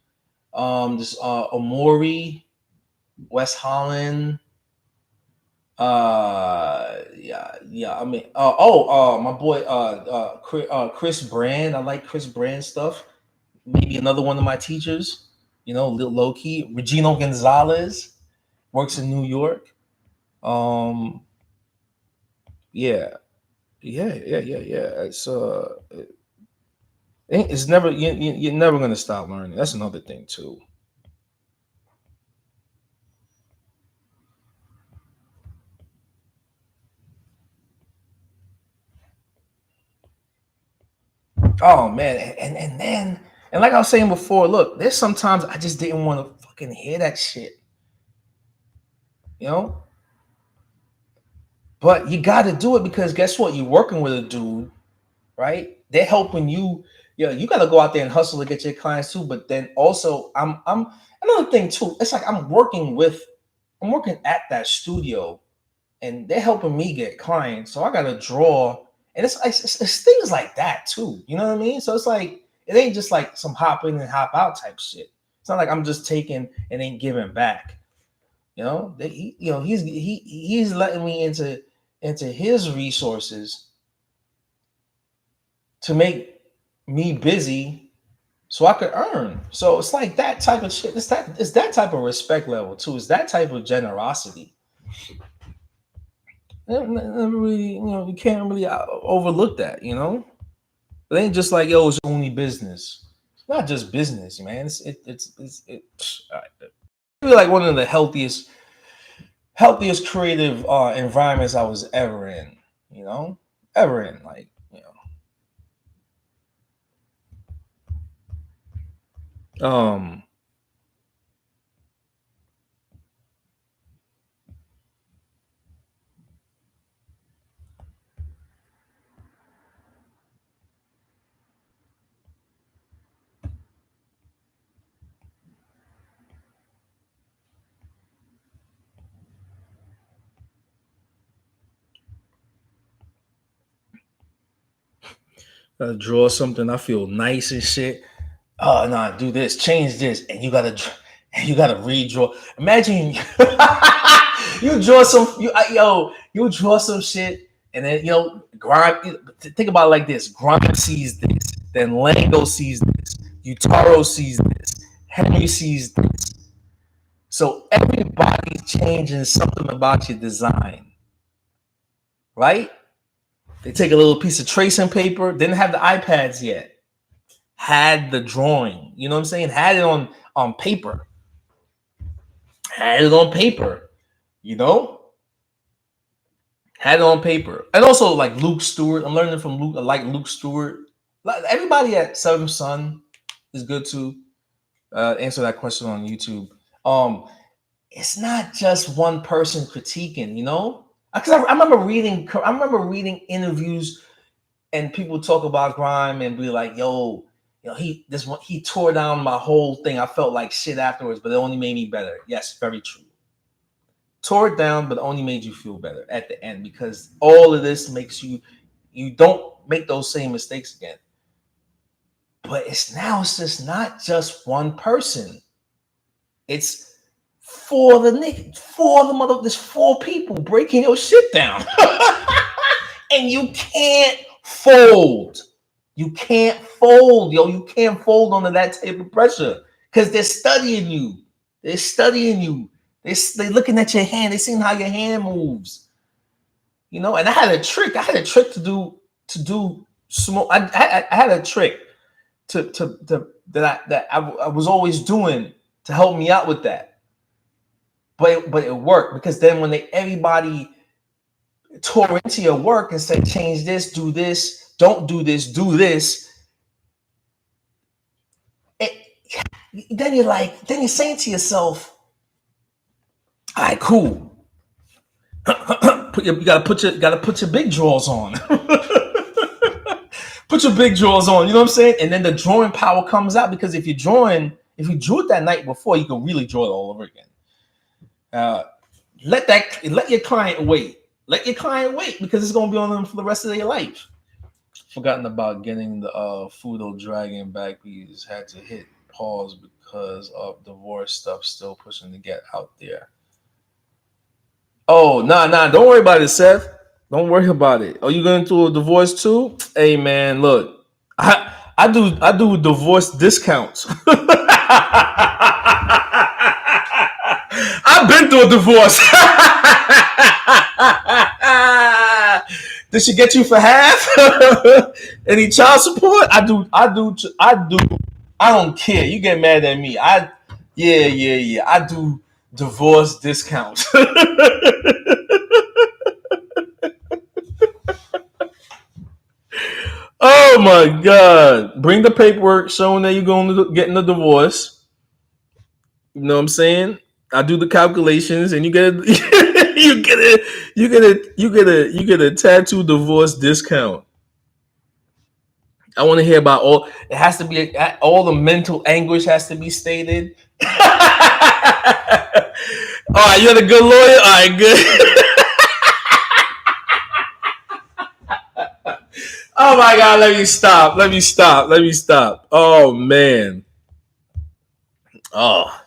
This Omori, West Holland. Yeah. I mean, my boy, Chris Brand. I like Chris Brand stuff. Maybe another one of my teachers. You know, low key. Regino Gonzalez works in New York. Um, yeah, yeah. It's never you're never gonna stop learning. That's another thing too. Oh man, and then and like I was saying before, look, there's sometimes I just didn't want to fucking hear that shit, you know. But you got to do it because guess what? You're working with a dude, right? They're helping you. Yeah, you got to go out there and hustle to get your clients too. But then also, I'm another thing too. It's like I'm working at that studio, and they're helping me get clients. So I got to draw, and it's things like that too. You know what I mean? So it's like it ain't just like some hop in and hop out type shit. It's not like I'm just taking and ain't giving back. You know, he's letting me into his resources to make me busy so I could earn. So it's like that type of shit. It's that type of respect level too. It's that type of generosity. Never really, you can't really overlook that. It ain't just like, yo, it's only business. It's not just business, man. I feel like one of the healthiest creative environments I was ever in. You know, ever in. Like, um, draw something. I feel nice and shit. Oh no, do this, change this, and you gotta redraw. Imagine you draw some you draw some shit, and then Grime. Think about it like this: Grime sees this, then Lango sees this, Utaro sees this, Henry sees this. So everybody's changing something about your design, right? They take a little piece of tracing paper, didn't have the iPads yet, had the drawing. You know what I'm saying? Had it on paper, had it on paper. You know, had it on paper, and also like Luke Stewart. I'm learning from Luke. I like Luke Stewart. Like, everybody at Seventh Son is good to answer that question on YouTube. It's not just one person critiquing. Because I remember reading interviews and people talk about Grime and be like, yo, he tore down my whole thing. I felt like shit afterwards, but it only made me better. Yes, very true. Tore it down, but only made you feel better at the end, because all of this makes you don't make those same mistakes again. But it's just not just one person. It's there's 4 people breaking your shit down. And you can't fold. You can't fold, yo. You can't fold under that type of pressure, because they're studying you. They're studying you. They're looking at your hand. They're seeing how your hand moves. And I had a trick. To do small. I had a trick that I was always doing to help me out with that. But it worked, because then when everybody tore into your work and said, change this, do this, don't do this, do this, then you're saying to yourself, all right, cool. You gotta put your big drawers on. Put your big drawers on. You know what I'm saying? And then the drawing power comes out, because if you drew it that night before, you can really draw it all over again. Let your client wait. Let your client wait, because it's gonna be on them for the rest of their life. Forgotten about getting the Fudo Dragon back. We just had to hit pause because of divorce stuff still pushing to get out there. Oh, nah, don't worry about it, Seth. Don't worry about it. Are you going through a divorce too? Hey man, look, I do divorce discounts. I've been through a divorce. Did she get you for half? Any child support? I do. I don't care. You get mad at me. Yeah. I do divorce discounts. Oh my God. Bring the paperwork showing that you're going to get a divorce. You know what I'm saying? I do the calculations, and you get you get a tattoo divorce discount. I want to hear about all. It has to be all the mental anguish has to be stated. All right, you're the good lawyer. All right, good. Oh my God, let me stop. Oh man. Oh.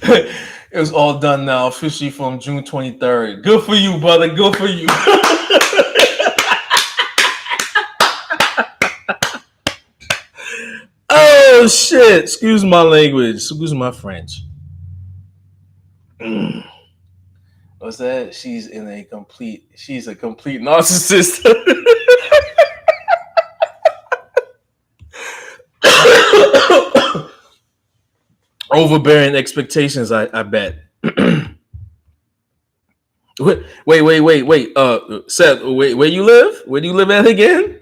It was all done now, officially from June 23rd. Good for you, brother. Good for you. Oh shit. Excuse my language. Excuse my French. What's that? She's a complete narcissist. Overbearing expectations, I bet. Wait. Seth, where you live? Where do you live at again?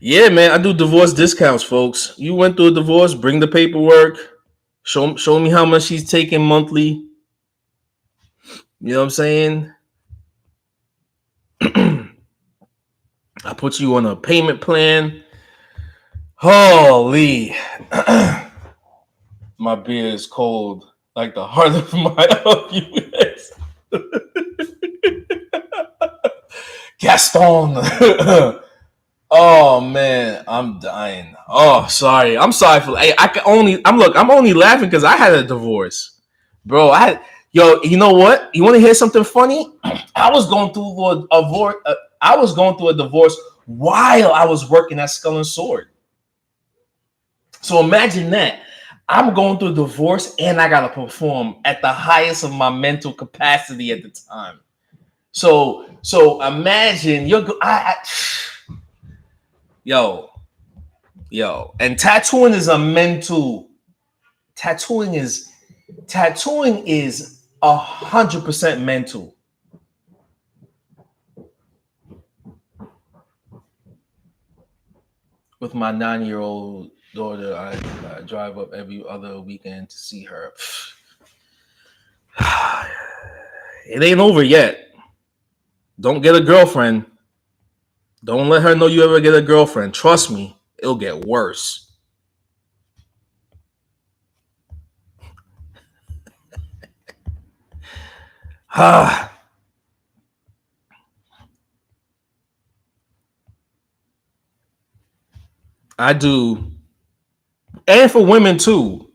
Yeah, man, I do divorce discounts, folks. You went through a divorce, bring the paperwork. Show me how much she's taking monthly. You know what I'm saying? I put you on a payment plan. Holy. My beer is cold, like the heart of my US. Gaston. Oh man, I'm dying. Oh, sorry. I'm sorry for. Hey, I'm only laughing because I had a divorce, bro. You know what? You want to hear something funny? I was going through a divorce while I was working at Skull and Sword. So imagine that. I'm going through a divorce and I gotta perform at the highest of my mental capacity at the time. So imagine yo, and tattooing is a mental. Tattooing is 100% mental. with my 9-year-old daughter. I drive up every other weekend to see her. It ain't over yet. Don't get a girlfriend. Don't let her know you ever get a girlfriend. Trust me, it'll get worse. I do, and for women too.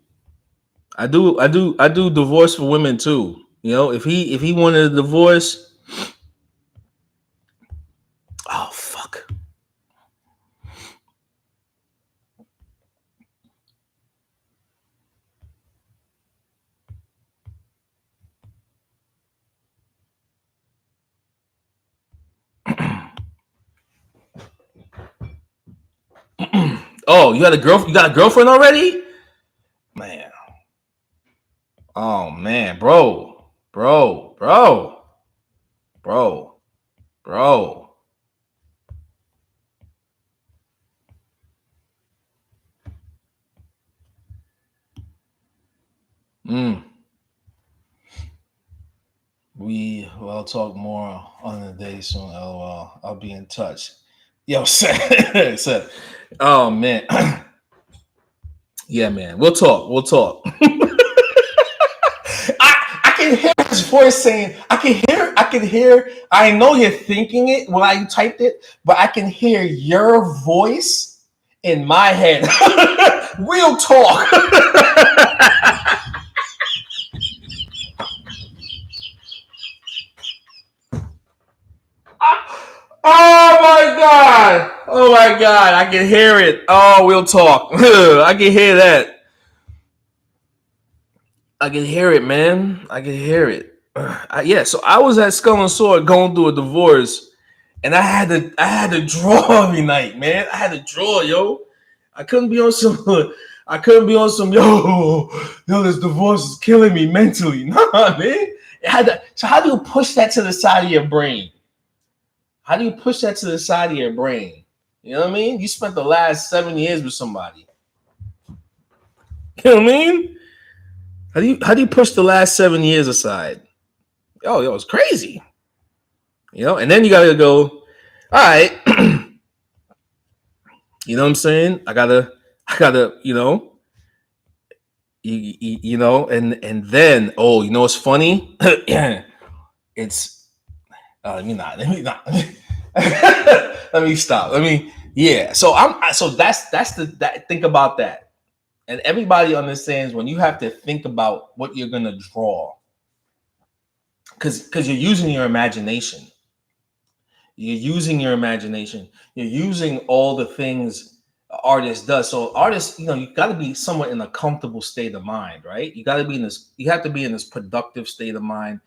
I do divorce for women too. You know, if he wanted a divorce, oh fuck. Oh, you had a girl? You got a girlfriend already? Man. Oh man, bro, bro. Mm. We will talk more on the day soon. LOL. I'll be in touch. Yo, Seth. Oh man. Yeah, man. We'll talk. We'll talk. I can hear his voice saying, I can hear, I know you're thinking it when I typed it, but I can hear your voice in my head. Real talk. Oh my god! Oh my god! I can hear it. Oh, we'll talk. I can hear that. I can hear it, man. I can hear it. Yeah. So I was at Skull and Sword going through a divorce, and I had to draw every night, man. I had to draw, yo. I couldn't be on some. I couldn't be on some. Yo, this divorce is killing me mentally. Nah, man. So how do you push that to the side of your brain? How do you push that to the side of your brain? You know what I mean? You spent the last 7 years with somebody. You know what I mean? How do you push the last 7 years aside? Oh, yo, it's crazy. You know, and then you gotta go, all right, you know what I'm saying? And then, oh, you know what's funny? It's let me not let me stop. Yeah. So that's that. Think about that. And everybody understands when you have to think about what you're gonna draw, because you're using your imagination. You're using your imagination. You're using all the things an artist does. So artists, you got to be somewhat in a comfortable state of mind, right? You got to be in this. You have to be in this productive state of mind.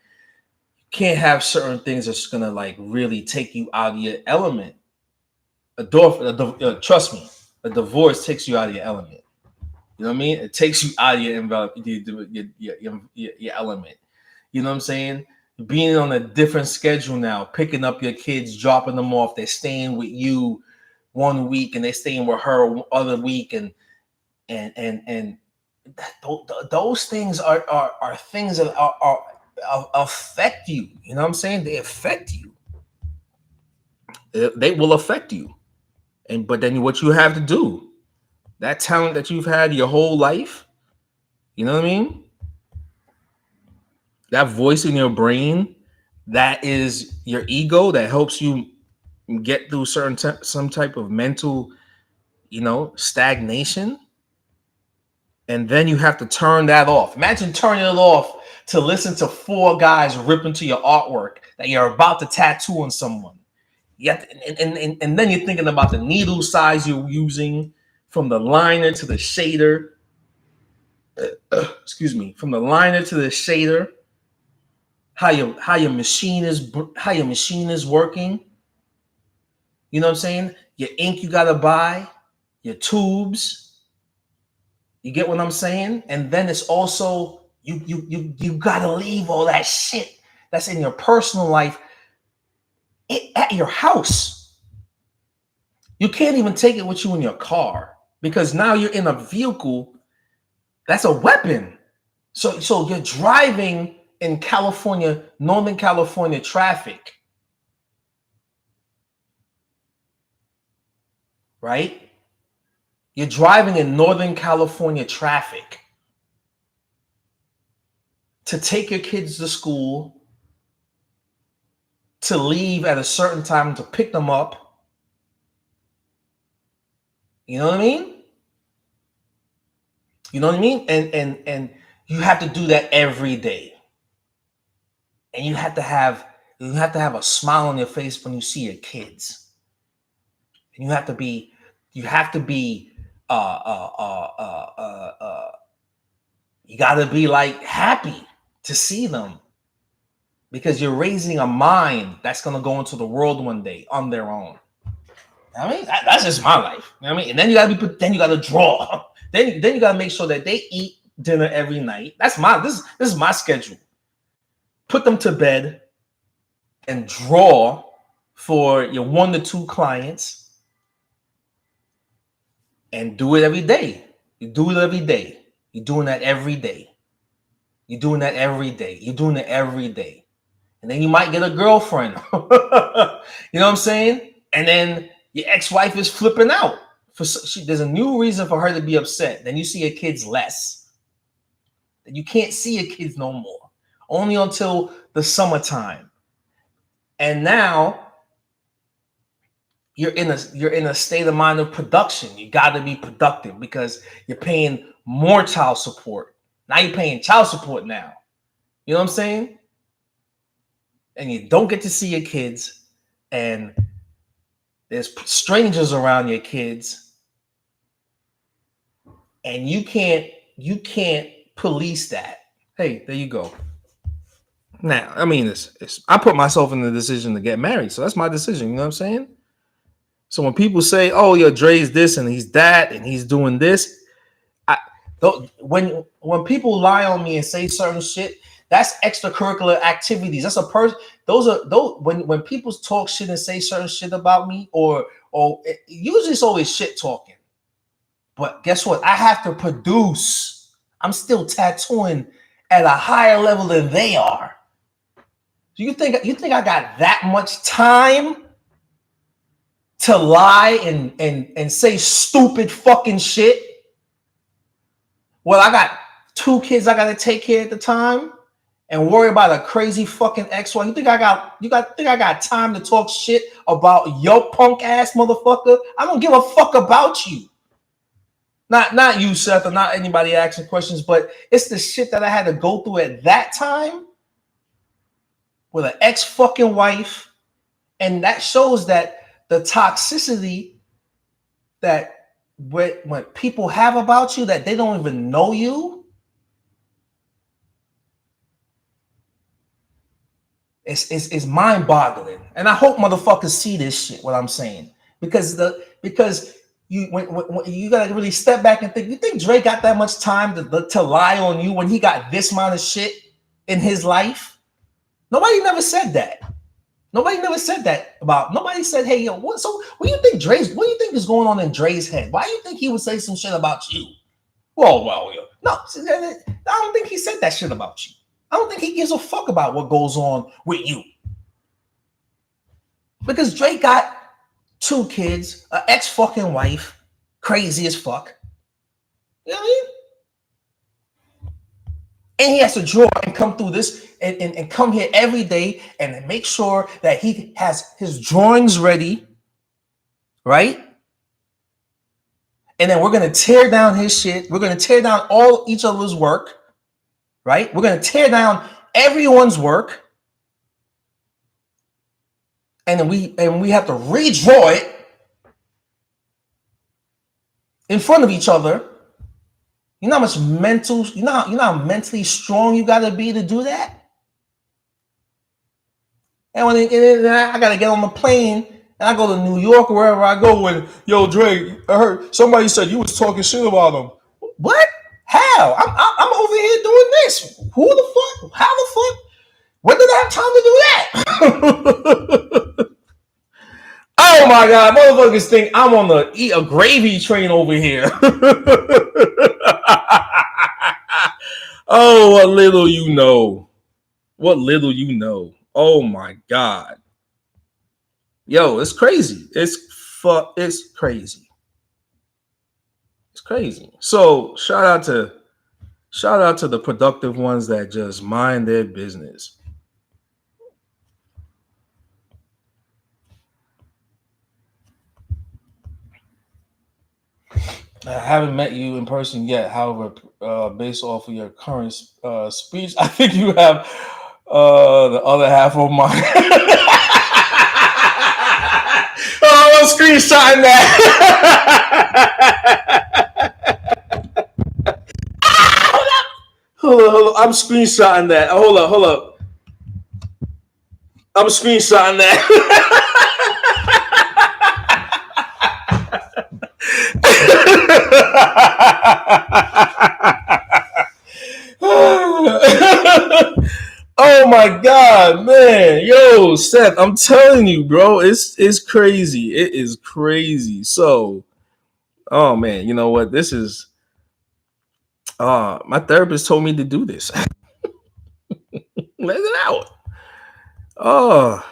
You can't have certain things that's gonna like really take you out of your element. Trust me, a divorce takes you out of your element. You know what I mean? It takes you out of your envelope, your element. You know what I'm saying? Being on a different schedule now, picking up your kids, dropping them off. They're staying with you 1 week, and they're staying with her other week, and those things are things that are affect you. You know what I'm saying? They affect you. They will affect you. But then what you have to do, that talent that you've had your whole life, you know what I mean? That voice in your brain, that is your ego that helps you get through some type of mental, stagnation. And then you have to turn that off. Imagine turning it off to listen to four guys rip into your artwork that you're about to tattoo on someone. And then you're thinking about the needle size you're using, from the liner to the shader. Excuse me, from the liner to the shader. How your machine is working. You know what I'm saying? Your ink you gotta buy, your tubes. You get what I'm saying? And then it's also you gotta leave all that shit that's in your personal life at your house. You can't even take it with you in your car because now you're in a vehicle that's a weapon. So you're driving in California, Northern California traffic, right? You're driving in Northern California traffic to take your kids to school, to leave at a certain time to pick them up. You know what I mean? You know what I mean? And you have to do that every day. And you have to have a smile on your face when you see your kids. And you have to be you gotta be like happy to see them because you're raising a mind that's gonna go into the world one day on their own. I mean, that's just my life. You know what I mean? And then you gotta draw. then you gotta make sure that they eat dinner every night. That's this is my schedule. Put them to bed and draw for your 1 to 2 clients and do it every day. You do it every day. You're doing that every day. You're doing that every day. You're doing it every day. And then you might get a girlfriend. You know what I'm saying? And then your ex-wife is flipping out. There's a new reason for her to be upset. Then you see your kids less. Then you can't see your kids no more. Only until the summertime. And now you're in a state of mind of production. You got to be productive because you're paying more child support. Now you're paying child support now. You know what I'm saying? And you don't get to see your kids, and there's strangers around your kids, and you can't police that. Hey, there you go. Now, I mean, I put myself in the decision to get married, so that's my decision. You know what I'm saying? So when people say, "Oh, yo, Dre's this and he's that and he's doing this," when people lie on me and say certain shit, that's extracurricular activities. That's a person. Those when people talk shit and say certain shit about me, or usually it's always shit talking. But guess what? I have to produce. I'm still tattooing at a higher level than they are. Do you think I got that much time to lie and say stupid fucking shit? Well, I got 2 kids I gotta take care at the time and worry about a crazy fucking ex-wife. You think I got time to talk shit about your punk ass motherfucker? I don't give a fuck about you. Not you, Seth, or not anybody asking questions, but it's the shit that I had to go through at that time with an ex-fucking wife. And that shows that the toxicity that when people have about you, that they don't even know you, it's mind-boggling. And I hope motherfuckers see this shit, what I'm saying. Because you when you gotta really step back and think, you think Drake got that much time to lie on you when he got this amount of shit in his life? Nobody never said that. Nobody said, hey, yo, what do you think is going on in Dre's head? Why do you think he would say some shit about you? Well, yo. No, I don't think he said that shit about you. I don't think he gives a fuck about what goes on with you. Because Drake got 2 kids, an ex-fucking wife, crazy as fuck. You know what I mean? And he has to draw and come through this and come here every day and make sure that he has his drawings ready, right? And then we're going to tear down his shit. We're going to tear down each other's work, right? We're going to tear down everyone's work. And then we have to redraw it in front of each other. You know how mentally strong you gotta be to do that? And when I gotta get on the plane and I go to New York or wherever I go, when, yo, Dre, I heard somebody said you was talking shit about him. What? How? I'm over here doing this. Who the fuck? How the fuck? When did I have time to do that? Oh my god, motherfuckers think I'm on the eat a gravy train over here. Oh, what little you know. What little you know. Oh my god. Yo, it's crazy. It's crazy. It's crazy. So shout out to the productive ones that just mind their business. I haven't met you in person yet. However, based off of your current speech, I think you have the other half of mine. Oh, I'm screenshotting that. Hold on. I'm screenshotting that. Hold up. I'm screenshotting that. Oh my god, man. Yo, Seth, I'm telling you, bro, it's crazy. It is crazy. So, oh man, you know what? This is my therapist told me to do this. Let it out. Oh,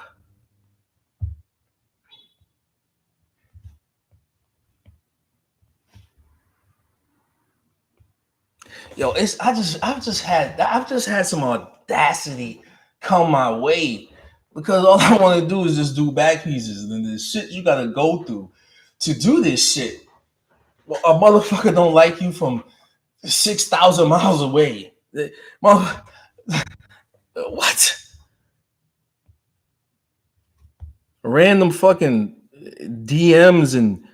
yo, I've just had some audacity come my way because all I want to do is just do back pieces and the shit you gotta go through to do this shit. Well, a motherfucker don't like you from 6,000 miles away. What? Random fucking DMs and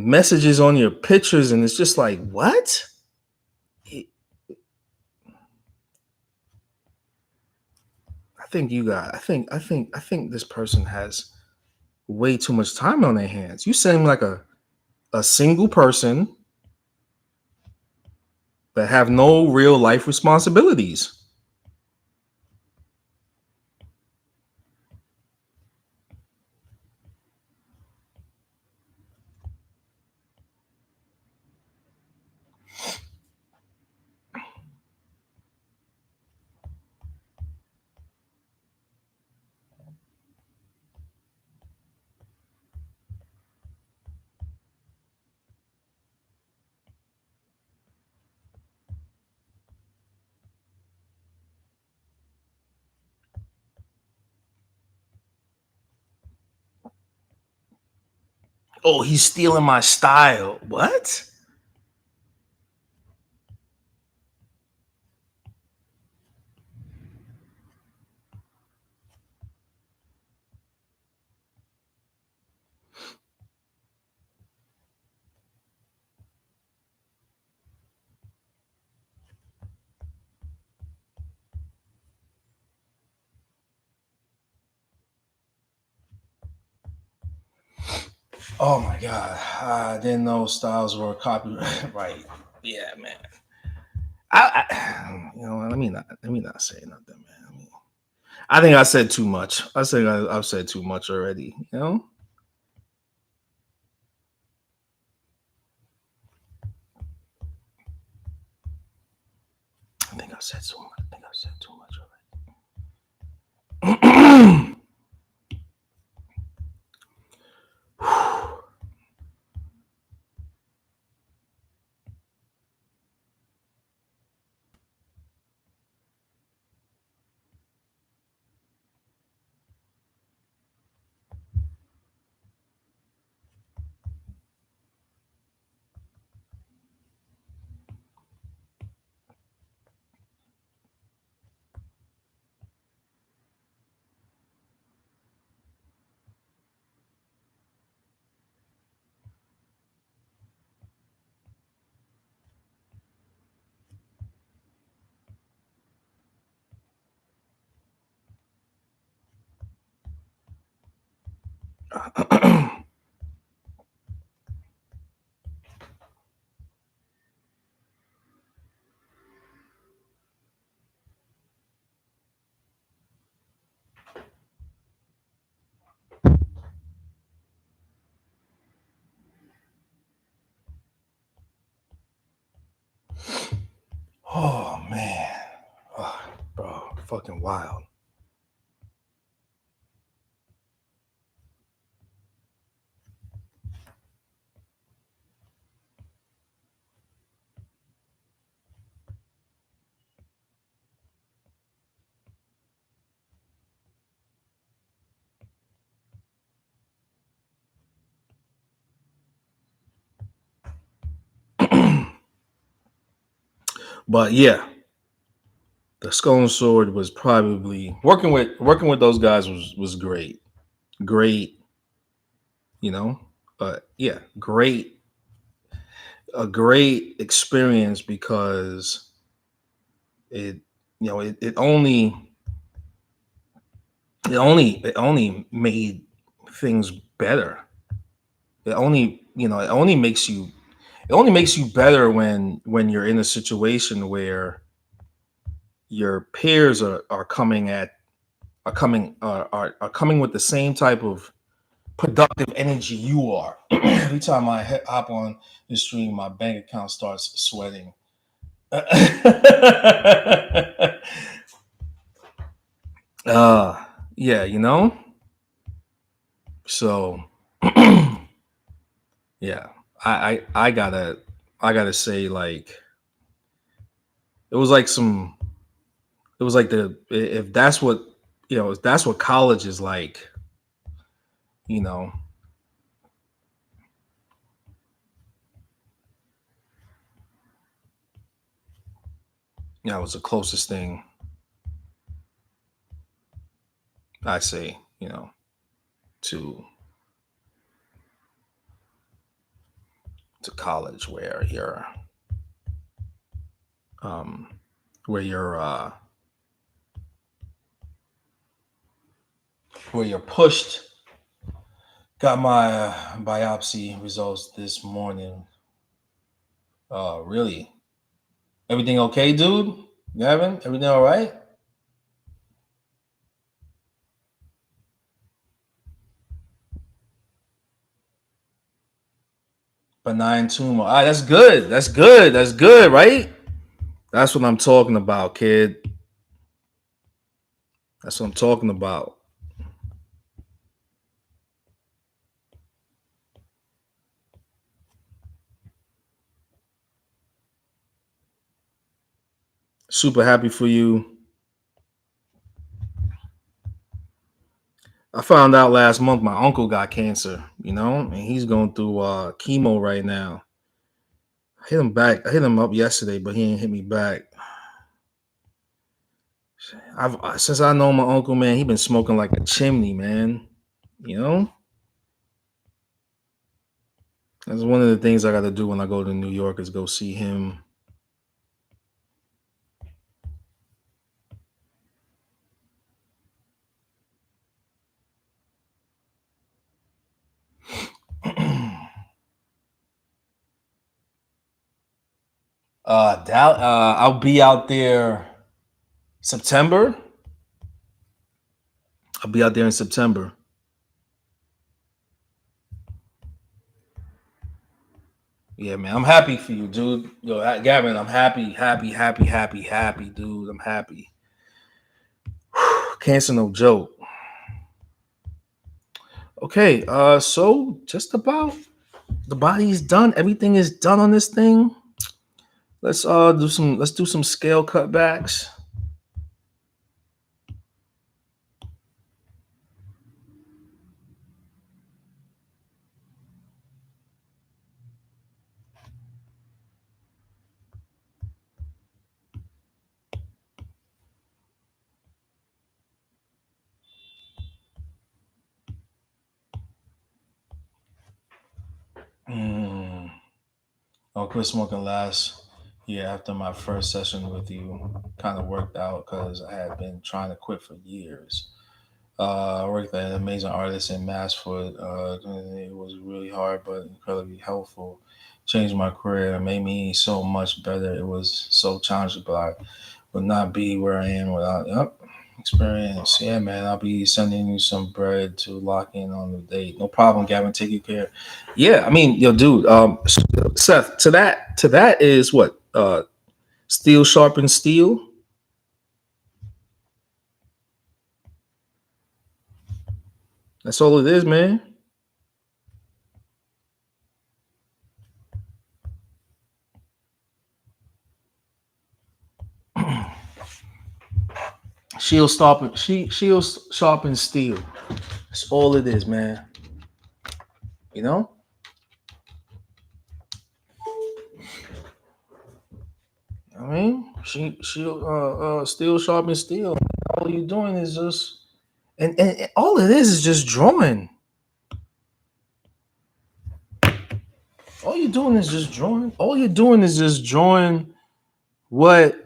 messages on your pictures, and it's just like, what? I think this person has way too much time on their hands. You seem like a single person that have no real life responsibilities. Oh, he's stealing my style. What? Oh my god. I didn't know styles were copyright. Right. Yeah, man. You know, let me not say nothing, man. I think I said too much. I've said too much already. You know, I think I said too much. I think I said too much already. Fucking wild. But yeah, the Skull and Sword was probably working with those guys was great. Great, you know. But yeah, a great experience because it it only made things better. It only makes you better when you're in a situation where your peers are coming with the same type of productive energy you are. Every time I hop on the stream, my bank account starts sweating. uh yeah, so yeah, I gotta say, like, it was like some it was like the if that's what if that's what college is like, you know that was the closest thing I say, to college, um where you're pushed. Got my biopsy results this morning. Really? Everything okay, dude? Gavin, everything all right? Benign tumor. That's good. That's good. That's good, right? That's what I'm talking about, kid. That's what I'm talking about. Super happy for you. I found out last month my uncle got cancer, and he's going through chemo right now. I hit him back. I hit him up yesterday, but he ain't hit me back. Since I know my uncle, man, he been smoking like a chimney, man. You know, that's one of the things I got to do when I go to New York is go see him. I'll be out there September. I'll be out there in September. Yeah, man, I'm happy for you, dude. Yo, Gavin, I'm happy, happy, happy, happy, happy, dude. I'm happy. Cancer, no joke. Okay, so just about the body is done. Everything is done on this thing. Let's do some scale cutbacks. Mm. I'll quit smoking last year after my first session with you. Kind of worked out because I had been trying to quit for years. I worked at an amazing artist in Massford. It was really hard, but incredibly helpful. Changed my career, made me so much better. It was so challenging, but I would not be where I am without experience. Yeah, man, I'll be sending you some bread to lock in on the date. No problem, Gavin. Take you care. Yeah, I mean, yo, dude. Seth, to that is what steel sharpens steel. That's all it is, man. She'll sharpen steel. That's all it is, man. You know? I mean, she'll steel sharpen steel. All you're doing is just and all it is just drawing. All you're doing is just drawing. All you're doing is just drawing what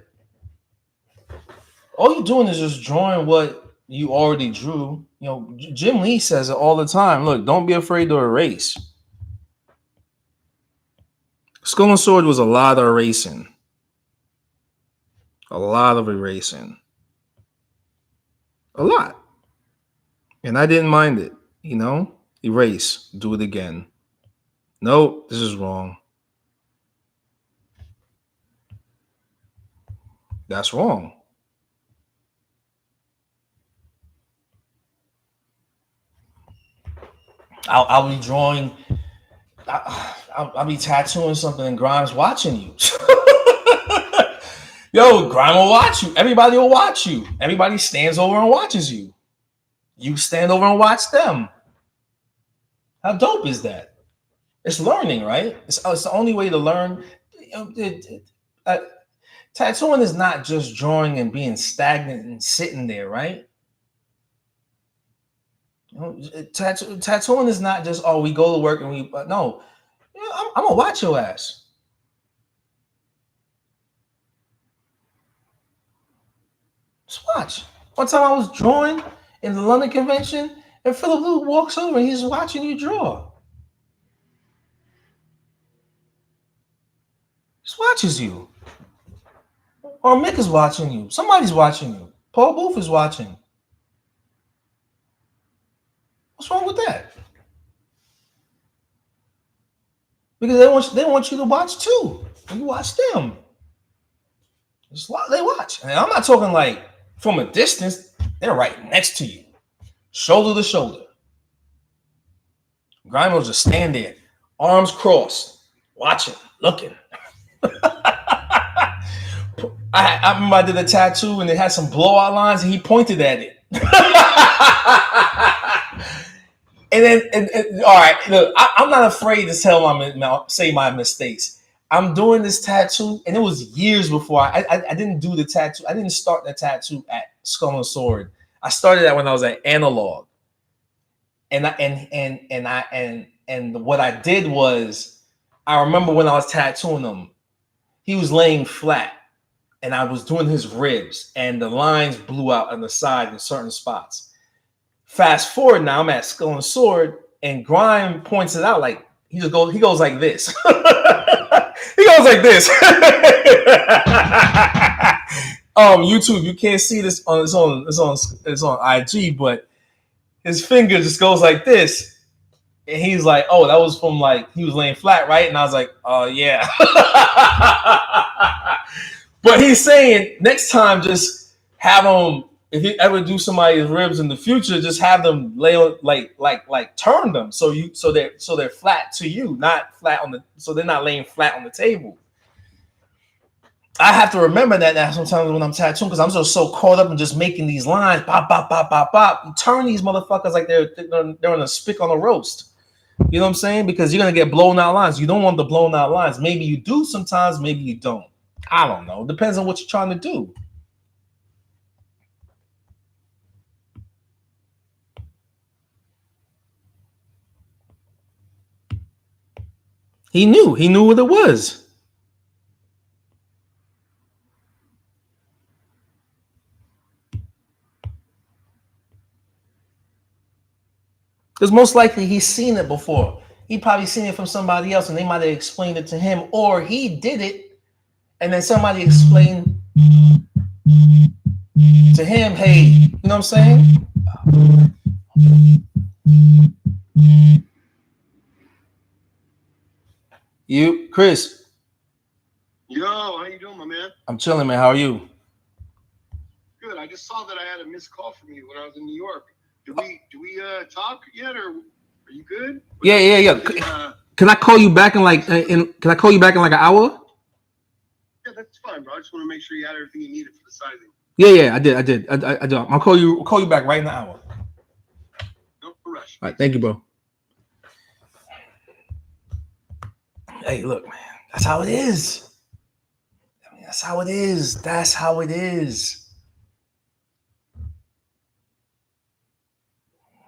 all you're doing is just drawing what you already drew. You know, Jim Lee says it all the time. Look, don't be afraid to erase. Skull and Sword was a lot of erasing. A lot of erasing. A lot. And I didn't mind it. You know? Erase. Do it again. Nope, this is wrong. That's wrong. I'll be drawing. I'll be tattooing something and Grimes watching you. Yo, Grime will watch you. Everybody will watch you. Everybody stands over and watches you. You stand over and watch them. How dope is that? It's learning, right? It's the only way to learn. Tattooing is not just drawing and being stagnant and sitting there, right? You know, tattooing is not just we go to work and we no. You know, I'm gonna watch your ass. Just watch. One time I was drawing in the London convention, and Philip Lou walks over and he's watching you draw. Just watches you. Or Mick is watching you. Somebody's watching you. Paul Booth is watching. What's wrong with that? Because they want you to watch too. You watch them. They watch. And I'm not talking like from a distance. They're right next to you. Shoulder to shoulder. Grime will just stand there, arms crossed, watching, looking. I remember I did a tattoo and it had some blowout lines and he pointed at it. And then, all right, look, I'm not afraid to say my mistakes. I'm doing this tattoo, and it was years before I didn't do the tattoo. I didn't start the tattoo at Skull and Sword. I started that when I was at Analog, and what I did was, I remember when I was tattooing him, he was laying flat, and I was doing his ribs, and the lines blew out on the side in certain spots. Fast forward now, I'm at Skull and Sword, and Grime points it out like he goes like this. He goes like this. YouTube, you can't see this it's on IG, but his finger just goes like this, and he's like, "Oh, that was from like he was laying flat, right?" And I was like, "Oh yeah." But he's saying next time, just have him. If you ever do somebody's ribs in the future, just have them lay on like turn them so they're flat to you, not flat on so they're not laying flat on the table. I have to remember that sometimes when I'm tattooing because I'm just so caught up in just making these lines, pop, pop, pop, pop, pop. You turn these motherfuckers like they're on a spick on a roast. You know what I'm saying? Because you're gonna get blown out lines. You don't want the blown out lines. Maybe you do sometimes, maybe you don't. I don't know. Depends on what you're trying to do. He knew what it was. Because most likely he's seen it before. He probably seen it from somebody else and they might have explained it to him, or he did it and then somebody explained to him, hey, you know what I'm saying? You, Chris. Yo, how you doing, my man? I'm chilling, man. How are you? Good. I just saw that I had a missed call from you when I was in New York. Do we talk yet, or are you good? Yeah. Can I call you back in like? Can I call you back in like an hour? Yeah, that's fine, bro. I just want to make sure you had everything you needed for the sizing. Yeah, I did. I do. I'll call you back right in an hour. No rush. All right, thank you, bro. Hey, look, man, that's how it is. I mean, that's how it is. That's how it is.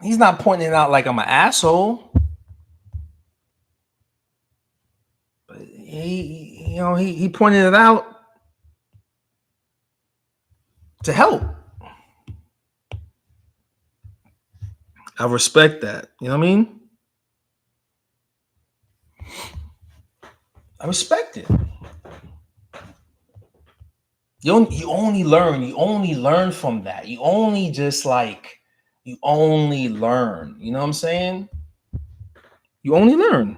He's not pointing it out like I'm an asshole. But he pointed it out to help. I respect that. You know what I mean? I respect it. You only learn. You only learn from that. You only learn. You know what I'm saying? You only learn.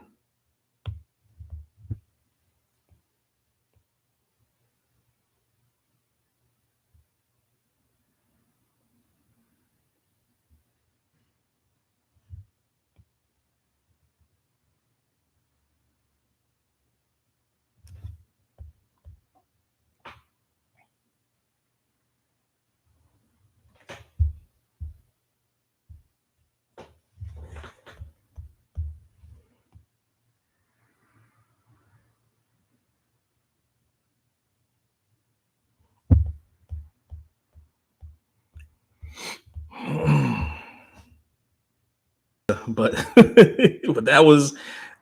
But but that was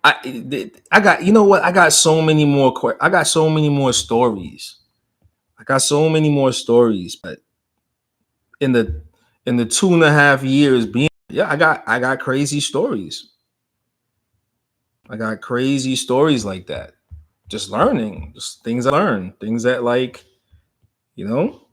I got, you know what, I got so many more stories. But in the 2.5 years being, I got crazy stories. I got crazy stories like that. Just learning, just things I learned, things that, like, you know.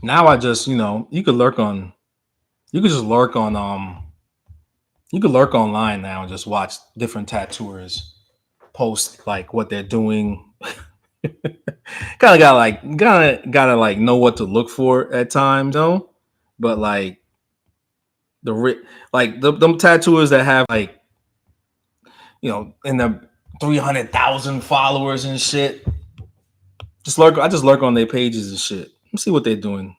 Now I just, you could just lurk on you could lurk online now and just watch different tattooers post like what they're doing. Gotta like know what to look for at times, but like them tattooers that have, like, in the 300,000 followers and shit. I just lurk on their pages and shit. Let me see what they're doing.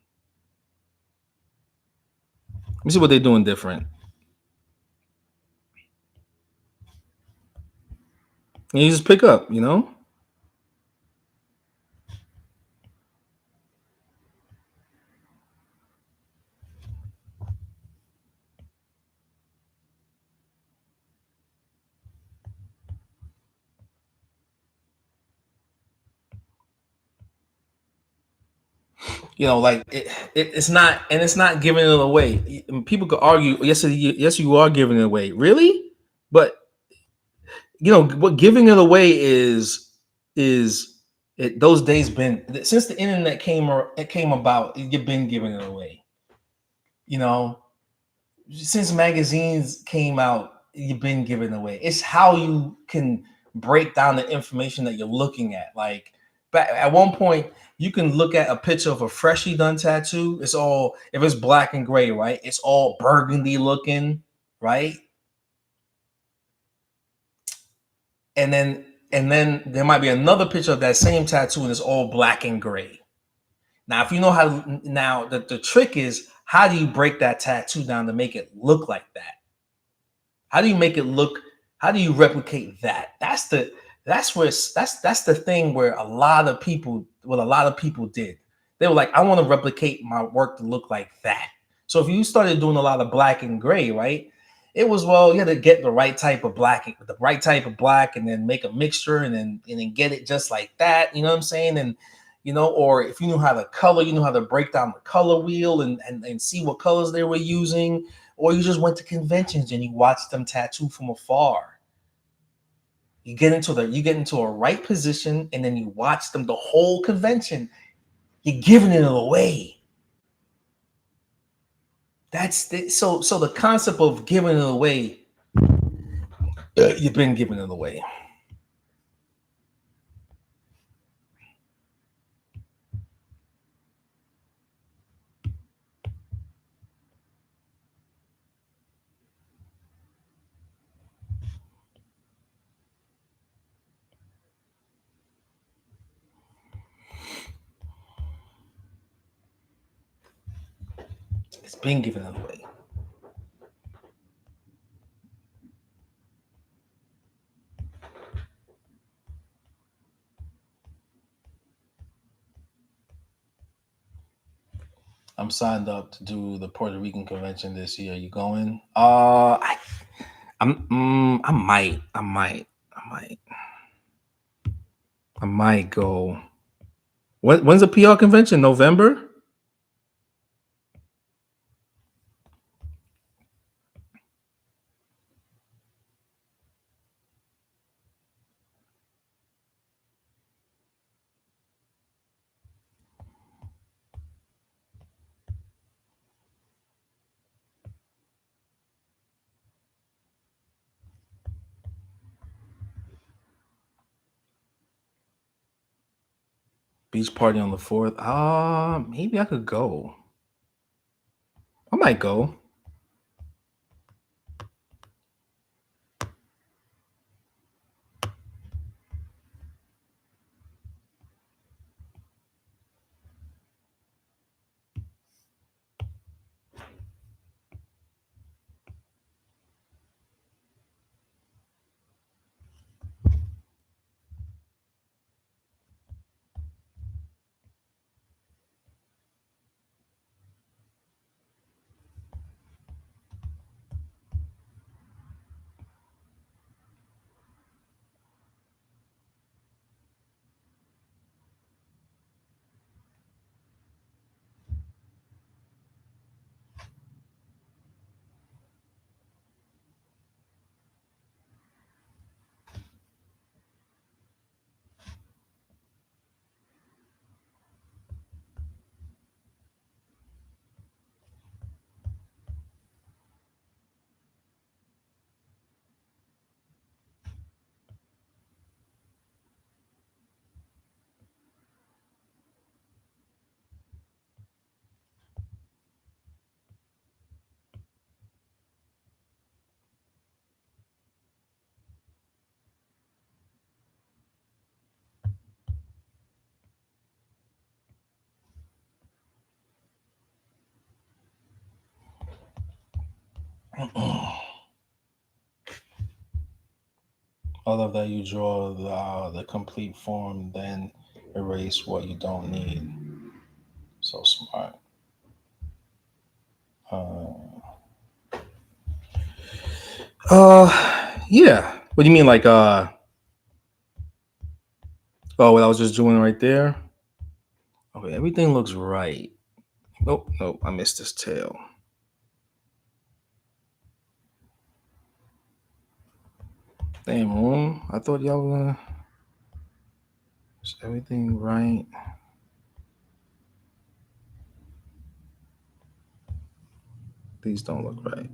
Let me see what they're doing different. And you just pick up, like it's not giving it away. People could argue, yes, you are giving it away, really, but what giving it away is those days been since the internet came about. You've been giving it away, since magazines came out. You've been giving it away. It's how you can break down the information that you're looking at. Like, back at one point, you can look at a picture of a freshly done tattoo. It's all, if it's black and gray, right? It's all burgundy looking, right? And then there might be another picture of that same tattoo and it's all black and gray. Now, if you know how, now the trick is How do you break that tattoo down to make it look like that? How do you make it look? How do you replicate that? That's where that's the thing where a lot of people did. They were like, I want to replicate my work to look like that. So if you started doing a lot of black and gray, right? It was, well, you had to get the right type of black, and then make a mixture, and then get it just like that. You know what I'm saying? And or if you knew how to color, you knew how to break down the color wheel, and see what colors they were using, or you just went to conventions and you watched them tattoo from afar. You get into a right position, and then you watch them the whole convention. You're giving it away. So the concept of giving it away, you've been giving it away. It's been giving it away. I'm signed up to do the Puerto Rican convention this year. You going? I might, I might go. When's the PR convention? November? Beach party on the 4th. Maybe I could go. I might go. I love that you draw the complete form, then erase what you don't need. So smart. Uh, yeah. What do you mean, like Oh, what I was just doing right there? Okay, everything looks right. Nope, nope, I missed this tail. Damn, room. I thought y'all were gonna. Is everything right? These don't look right.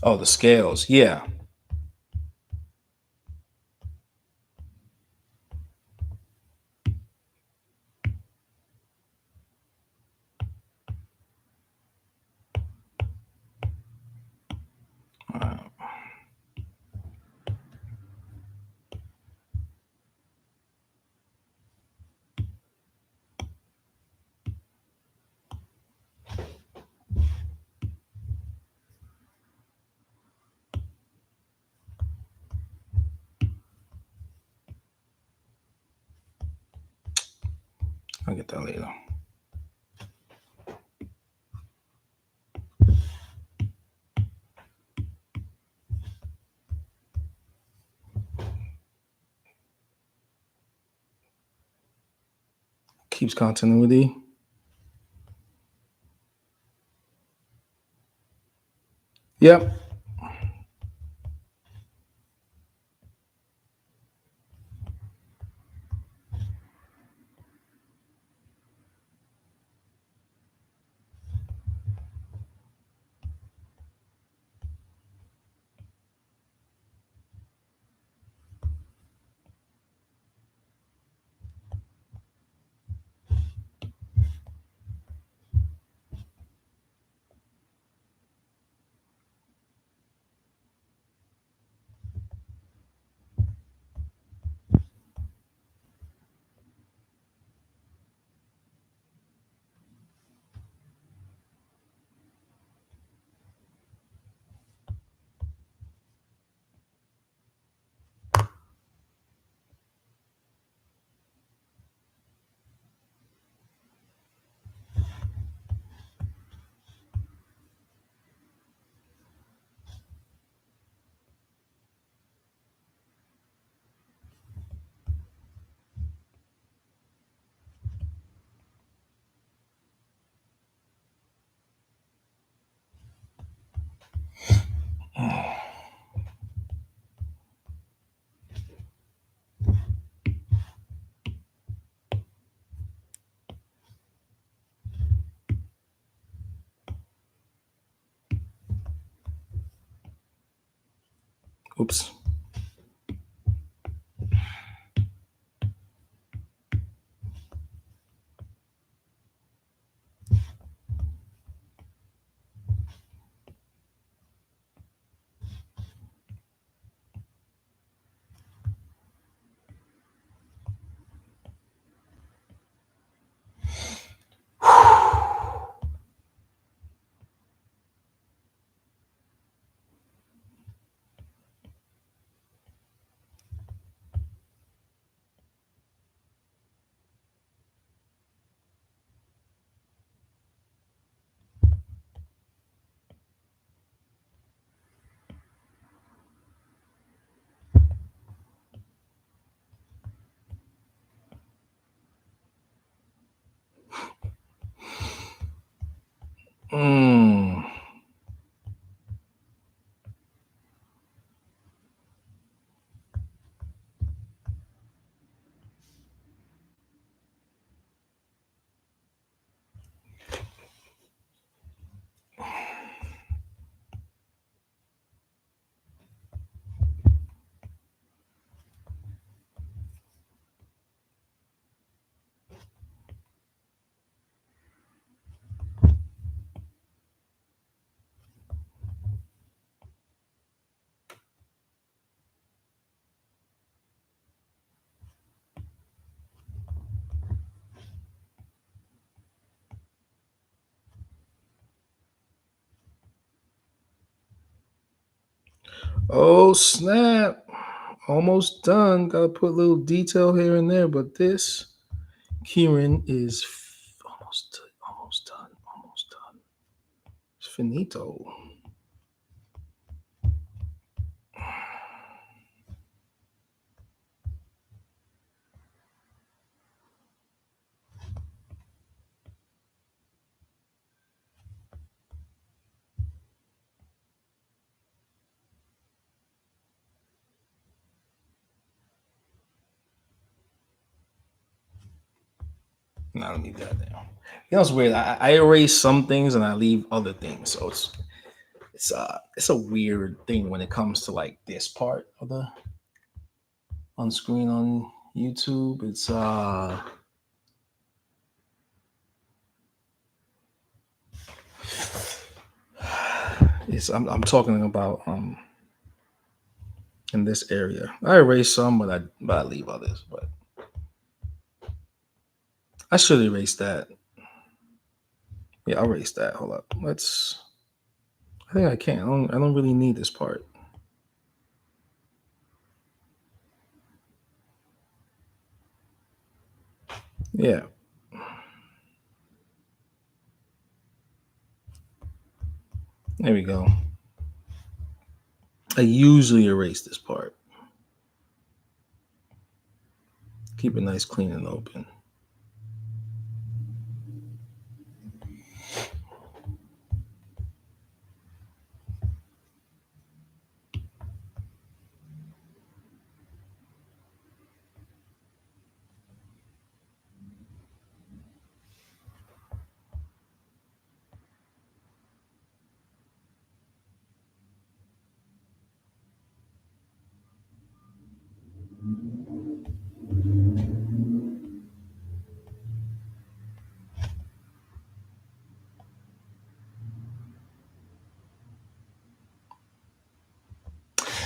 Oh, the scales. Yeah. I'll get that later. Keeps continuity. Yep. Oops. Mm. Oh snap! Almost done. Gotta put a little detail here and there, but this Kirin is almost done. Almost done. It's finito. No, I don't need that now. You know what's weird? I erase some things and I leave other things, so it's it's a weird thing when it comes to like this part of the on screen on YouTube. It's I'm talking about in this area. I erase some, but I leave others. But I should erase that. Yeah, I'll erase that. Hold up. Let's. I think I can. I don't really need this part. Yeah. There we go. I usually erase this part. Keep it nice, clean, and open.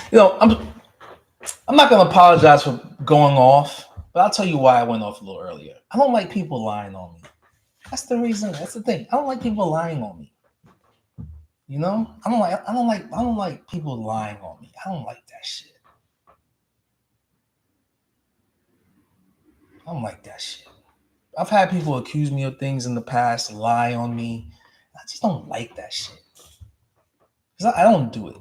You know, I'm not gonna apologize for going off, but I'll tell you why I went off a little earlier. I don't like people lying on me. That's the reason. That's the thing. I don't like people lying on me. You know, I don't like people lying on me. I don't like that shit. I don't like that shit. I've had people accuse me of things in the past, lie on me. I just don't like that shit. Cause I don't do it.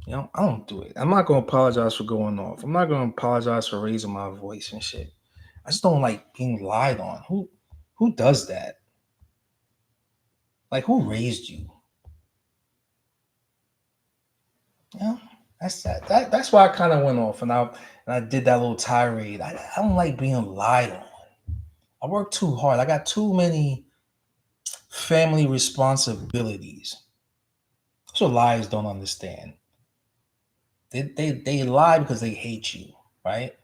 You know, I don't do it. I'm not gonna apologize for going off. I'm not gonna apologize for raising my voice and shit. I just don't like being lied on. Who does that? Like who raised you? You know, that's why I kind of went off and I did that little tirade. I don't like being lied on. I work too hard. I got too many family responsibilities. That's what liars don't understand. They lie because they hate you, right?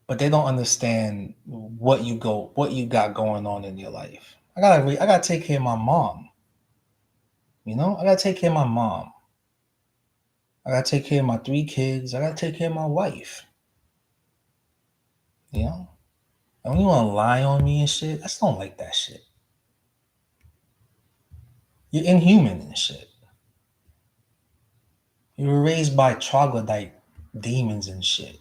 But they don't understand what you got going on in your life. I gotta take care of my mom. You know, I gotta take care of my mom. I gotta take care of my 3 kids. I gotta take care of my wife. You know, and when you want to lie on me and shit, I just don't like that shit. You're inhuman and shit. You were raised by troglodyte demons and shit.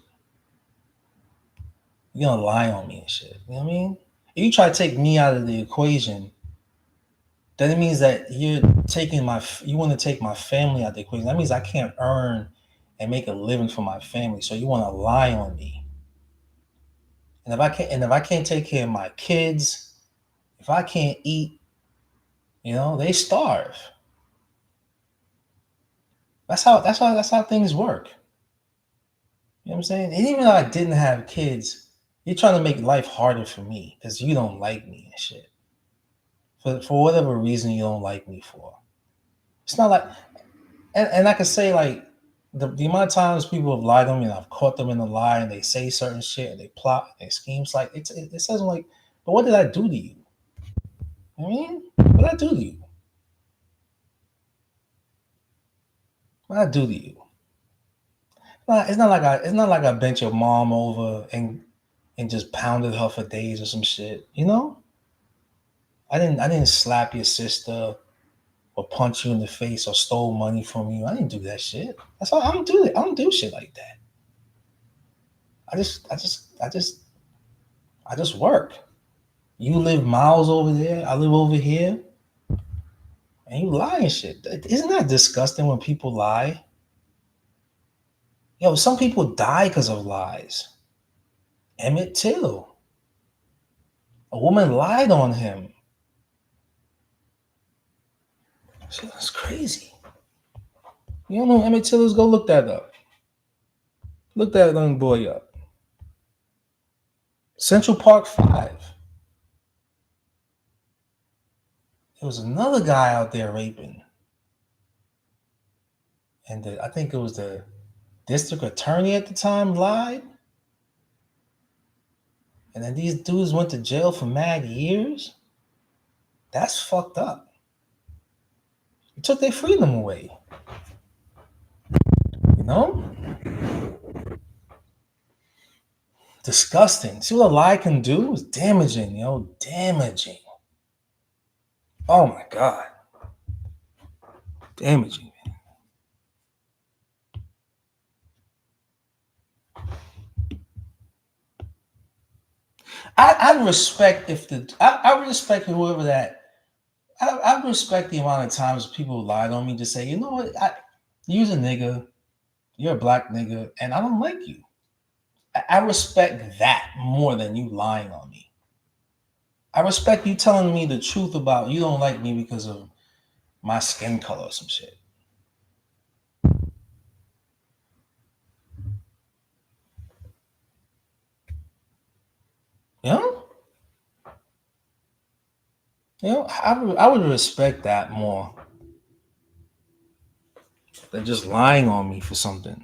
You're gonna lie on me and shit. You know what I mean? If you try to take me out of the equation, then it means that you want to take my family out of the equation. That means I can't earn and make a living for my family. So you want to lie on me. And if I can't take care of my kids, if I can't eat, you know, they starve. That's how things work. You know what I'm saying? And even though I didn't have kids, you're trying to make life harder for me because you don't like me and shit. For whatever reason you don't like me for. It's not like and I can say like the amount of times people have lied on me and I've caught them in a lie and they say certain shit and they plot and they schemes like it says I'm like, but what did I do to you? I mean, what did I do to you? What did I do to you? It's not like I bent your mom over and just pounded her for days or some shit. You know? I didn't slap your sister or punch you in the face or stole money from you. I didn't do that shit. That's all I don't do it. I don't do shit like that. I just work. You live miles over there, I live over here, and you lie and shit. Isn't that disgusting when people lie? Yo, some people die because of lies. Emmett Till. A woman lied on him. Shit, that's crazy. You don't know who Emmett Till is? Go look that up. Look that young boy up. Central Park 5. There was another guy out there raping, and I think it was the district attorney at the time lied, and then these dudes went to jail for mad years. That's fucked up. You took their freedom away. You know? Disgusting. See what a lie can do? It's damaging, damaging. Oh my God. Damaging. I respect if I respect whoever that I respect the amount of times people lied on me to say, you know what, you're a nigga, you're a black nigga, and I don't like you. I respect that more than you lying on me. I respect you telling me the truth about you don't like me because of my skin color or some shit. You know? I would respect that more than just lying on me for something.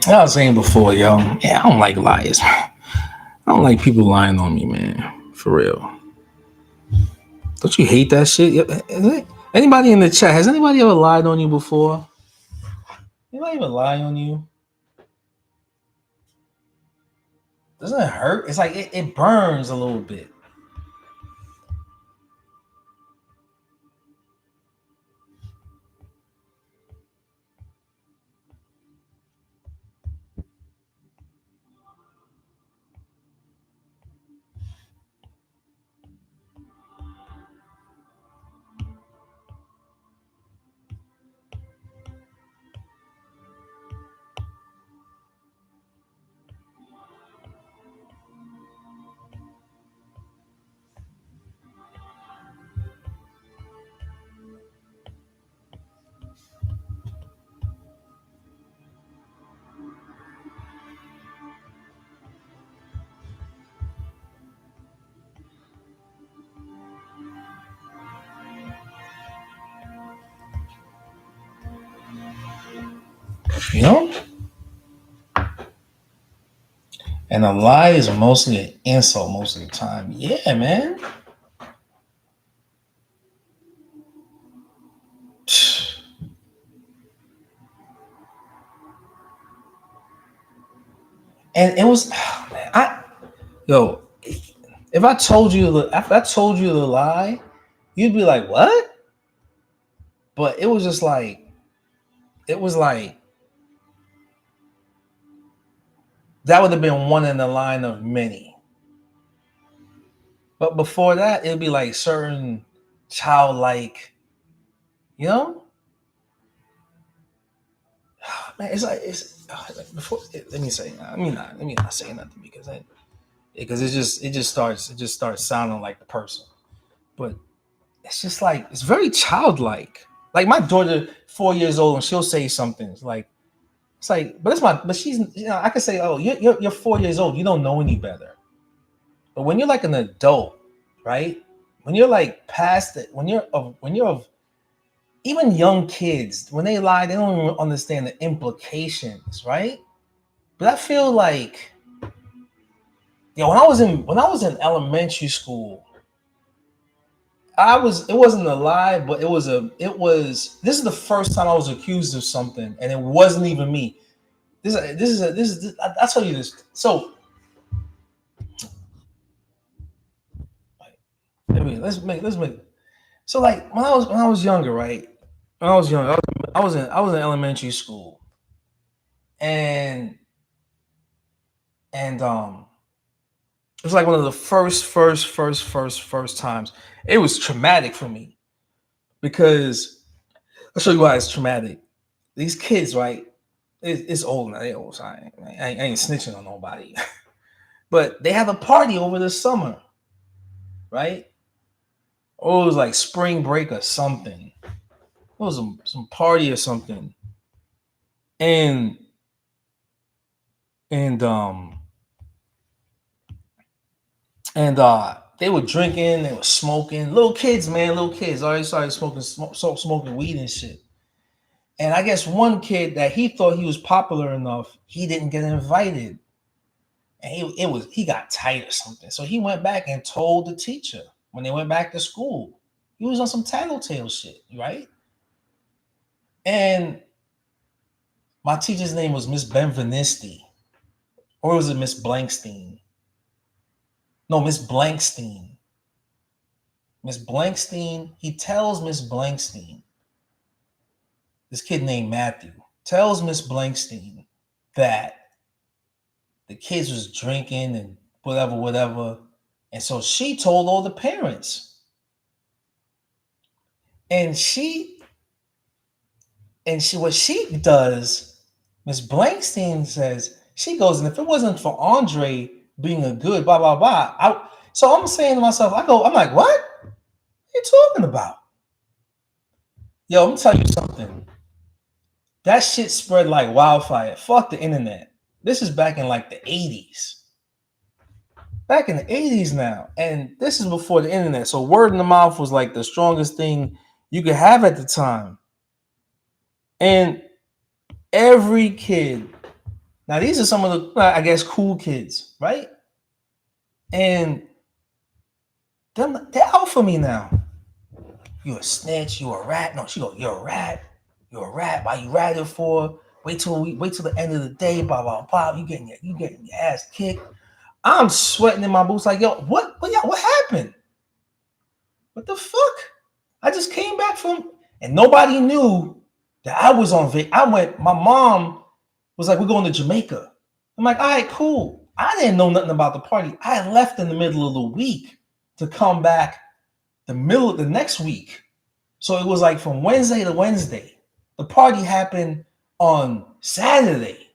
I was saying before, yo, yeah, I don't like liars. I don't like people lying on me, man. For real. Don't you hate that shit? Anybody in the chat, has anybody ever lied on you before? Anybody ever lie on you? Doesn't it hurt? It's like it burns a little bit. You know? And a lie is mostly an insult most of the time. Yeah, man. And it was, man, yo, if I told you the lie, you'd be like, what? But it was like that would have been one in the line of many. But before that, it'd be like certain childlike, you know? Man, it's like before. Let me say, let me not say nothing because it just starts sounding like the person. But it's just like it's very childlike. Like my daughter, 4 years old, and she'll say something. It's like, but she's, I could say, oh, you're 4 years old, you don't know any better. But when you're like an adult, right? When you're like past it, when you're of even young kids, when they lie, they don't even understand the implications, right? But I feel like, when I was in elementary school, it wasn't a lie, but this is the first time I was accused of something, and it wasn't even me. I'll tell you this. So let's make. So like when I was younger, right? When I was young, I was in elementary school, and it was like one of the first times. It was traumatic for me because I'll show you why it's traumatic. These kids, right? It's old now. They old. So I ain't snitching on nobody. But they have a party over the summer, right? Or it was like spring break or something. It was some party or something. and and they were drinking, they were smoking. Little kids, man, little kids already started smoking weed and shit. And I guess one kid that he thought he was popular enough, he didn't get invited, and he got tight or something. So he went back and told the teacher when they went back to school. He was on some tattletale shit, right? And my teacher's name was Miss Benvenisti, or was it Miss Blankstein? No, Miss Blankstein. Miss Blankstein. He tells Miss Blankstein, this kid named Matthew, tells Miss Blankstein that the kids was drinking and whatever, whatever. And so she told all the parents. And what she does, Miss Blankstein says, she goes, and if it wasn't for Andre being a good blah blah blah, so I'm saying to myself, I'm like, what are you talking about? Yo, I'm gonna tell you something. That shit spread like wildfire. Fuck the internet. This is back in like the 80s. Back in the 80s now. And this is before the internet. So word in the mouth was like the strongest thing you could have at the time. And every kid, now these are some of the, I guess, cool kids, right? And they're out for me now. You a snitch, you a rat. No, she go, you're a rat. You're a rat. Why you ratted for? Wait till the end of the day, blah, blah, blah. You getting your ass kicked. I'm sweating in my boots like, yo, what happened? What the fuck? I just came back from, and nobody knew that I was on my mom was like, we're going to Jamaica. I'm like, all right, cool. I didn't know nothing about the party. I had left in the middle of the week to come back the middle of the next week. So it was like from Wednesday to Wednesday. The party happened on Saturday.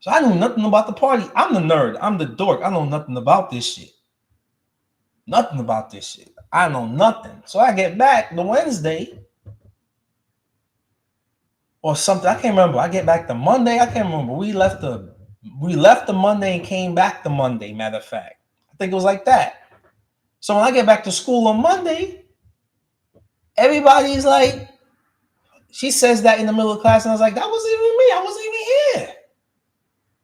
So I knew nothing about the party. I'm the nerd. I'm the dork. I know nothing about this shit. Nothing about this shit. I know nothing. So I get back the Wednesday or something. I can't remember. I get back the Monday. I can't remember. We left the Monday and came back the Monday, matter of fact. I think it was like that. So when I get back to school on Monday, everybody's like, she says that in the middle of class, and I was like, that wasn't even me. I wasn't even here.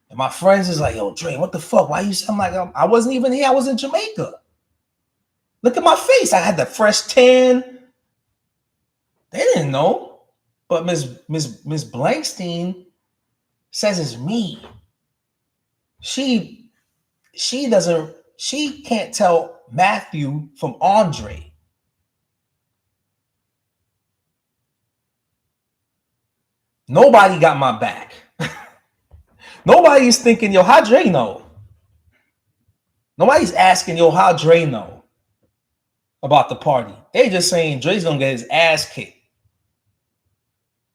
And my friends is like, yo, Dre, what the fuck? Why you? I'm like, I wasn't even here. I was in Jamaica. Look at my face. I had the fresh tan. They didn't know. But Miss Blankstein says it's me. She can't tell Matthew from Andre. Nobody got my back. Nobody's thinking, yo, how Dre know? Nobody's asking, yo, how Dre know about the party. They just saying Dre's gonna get his ass kicked.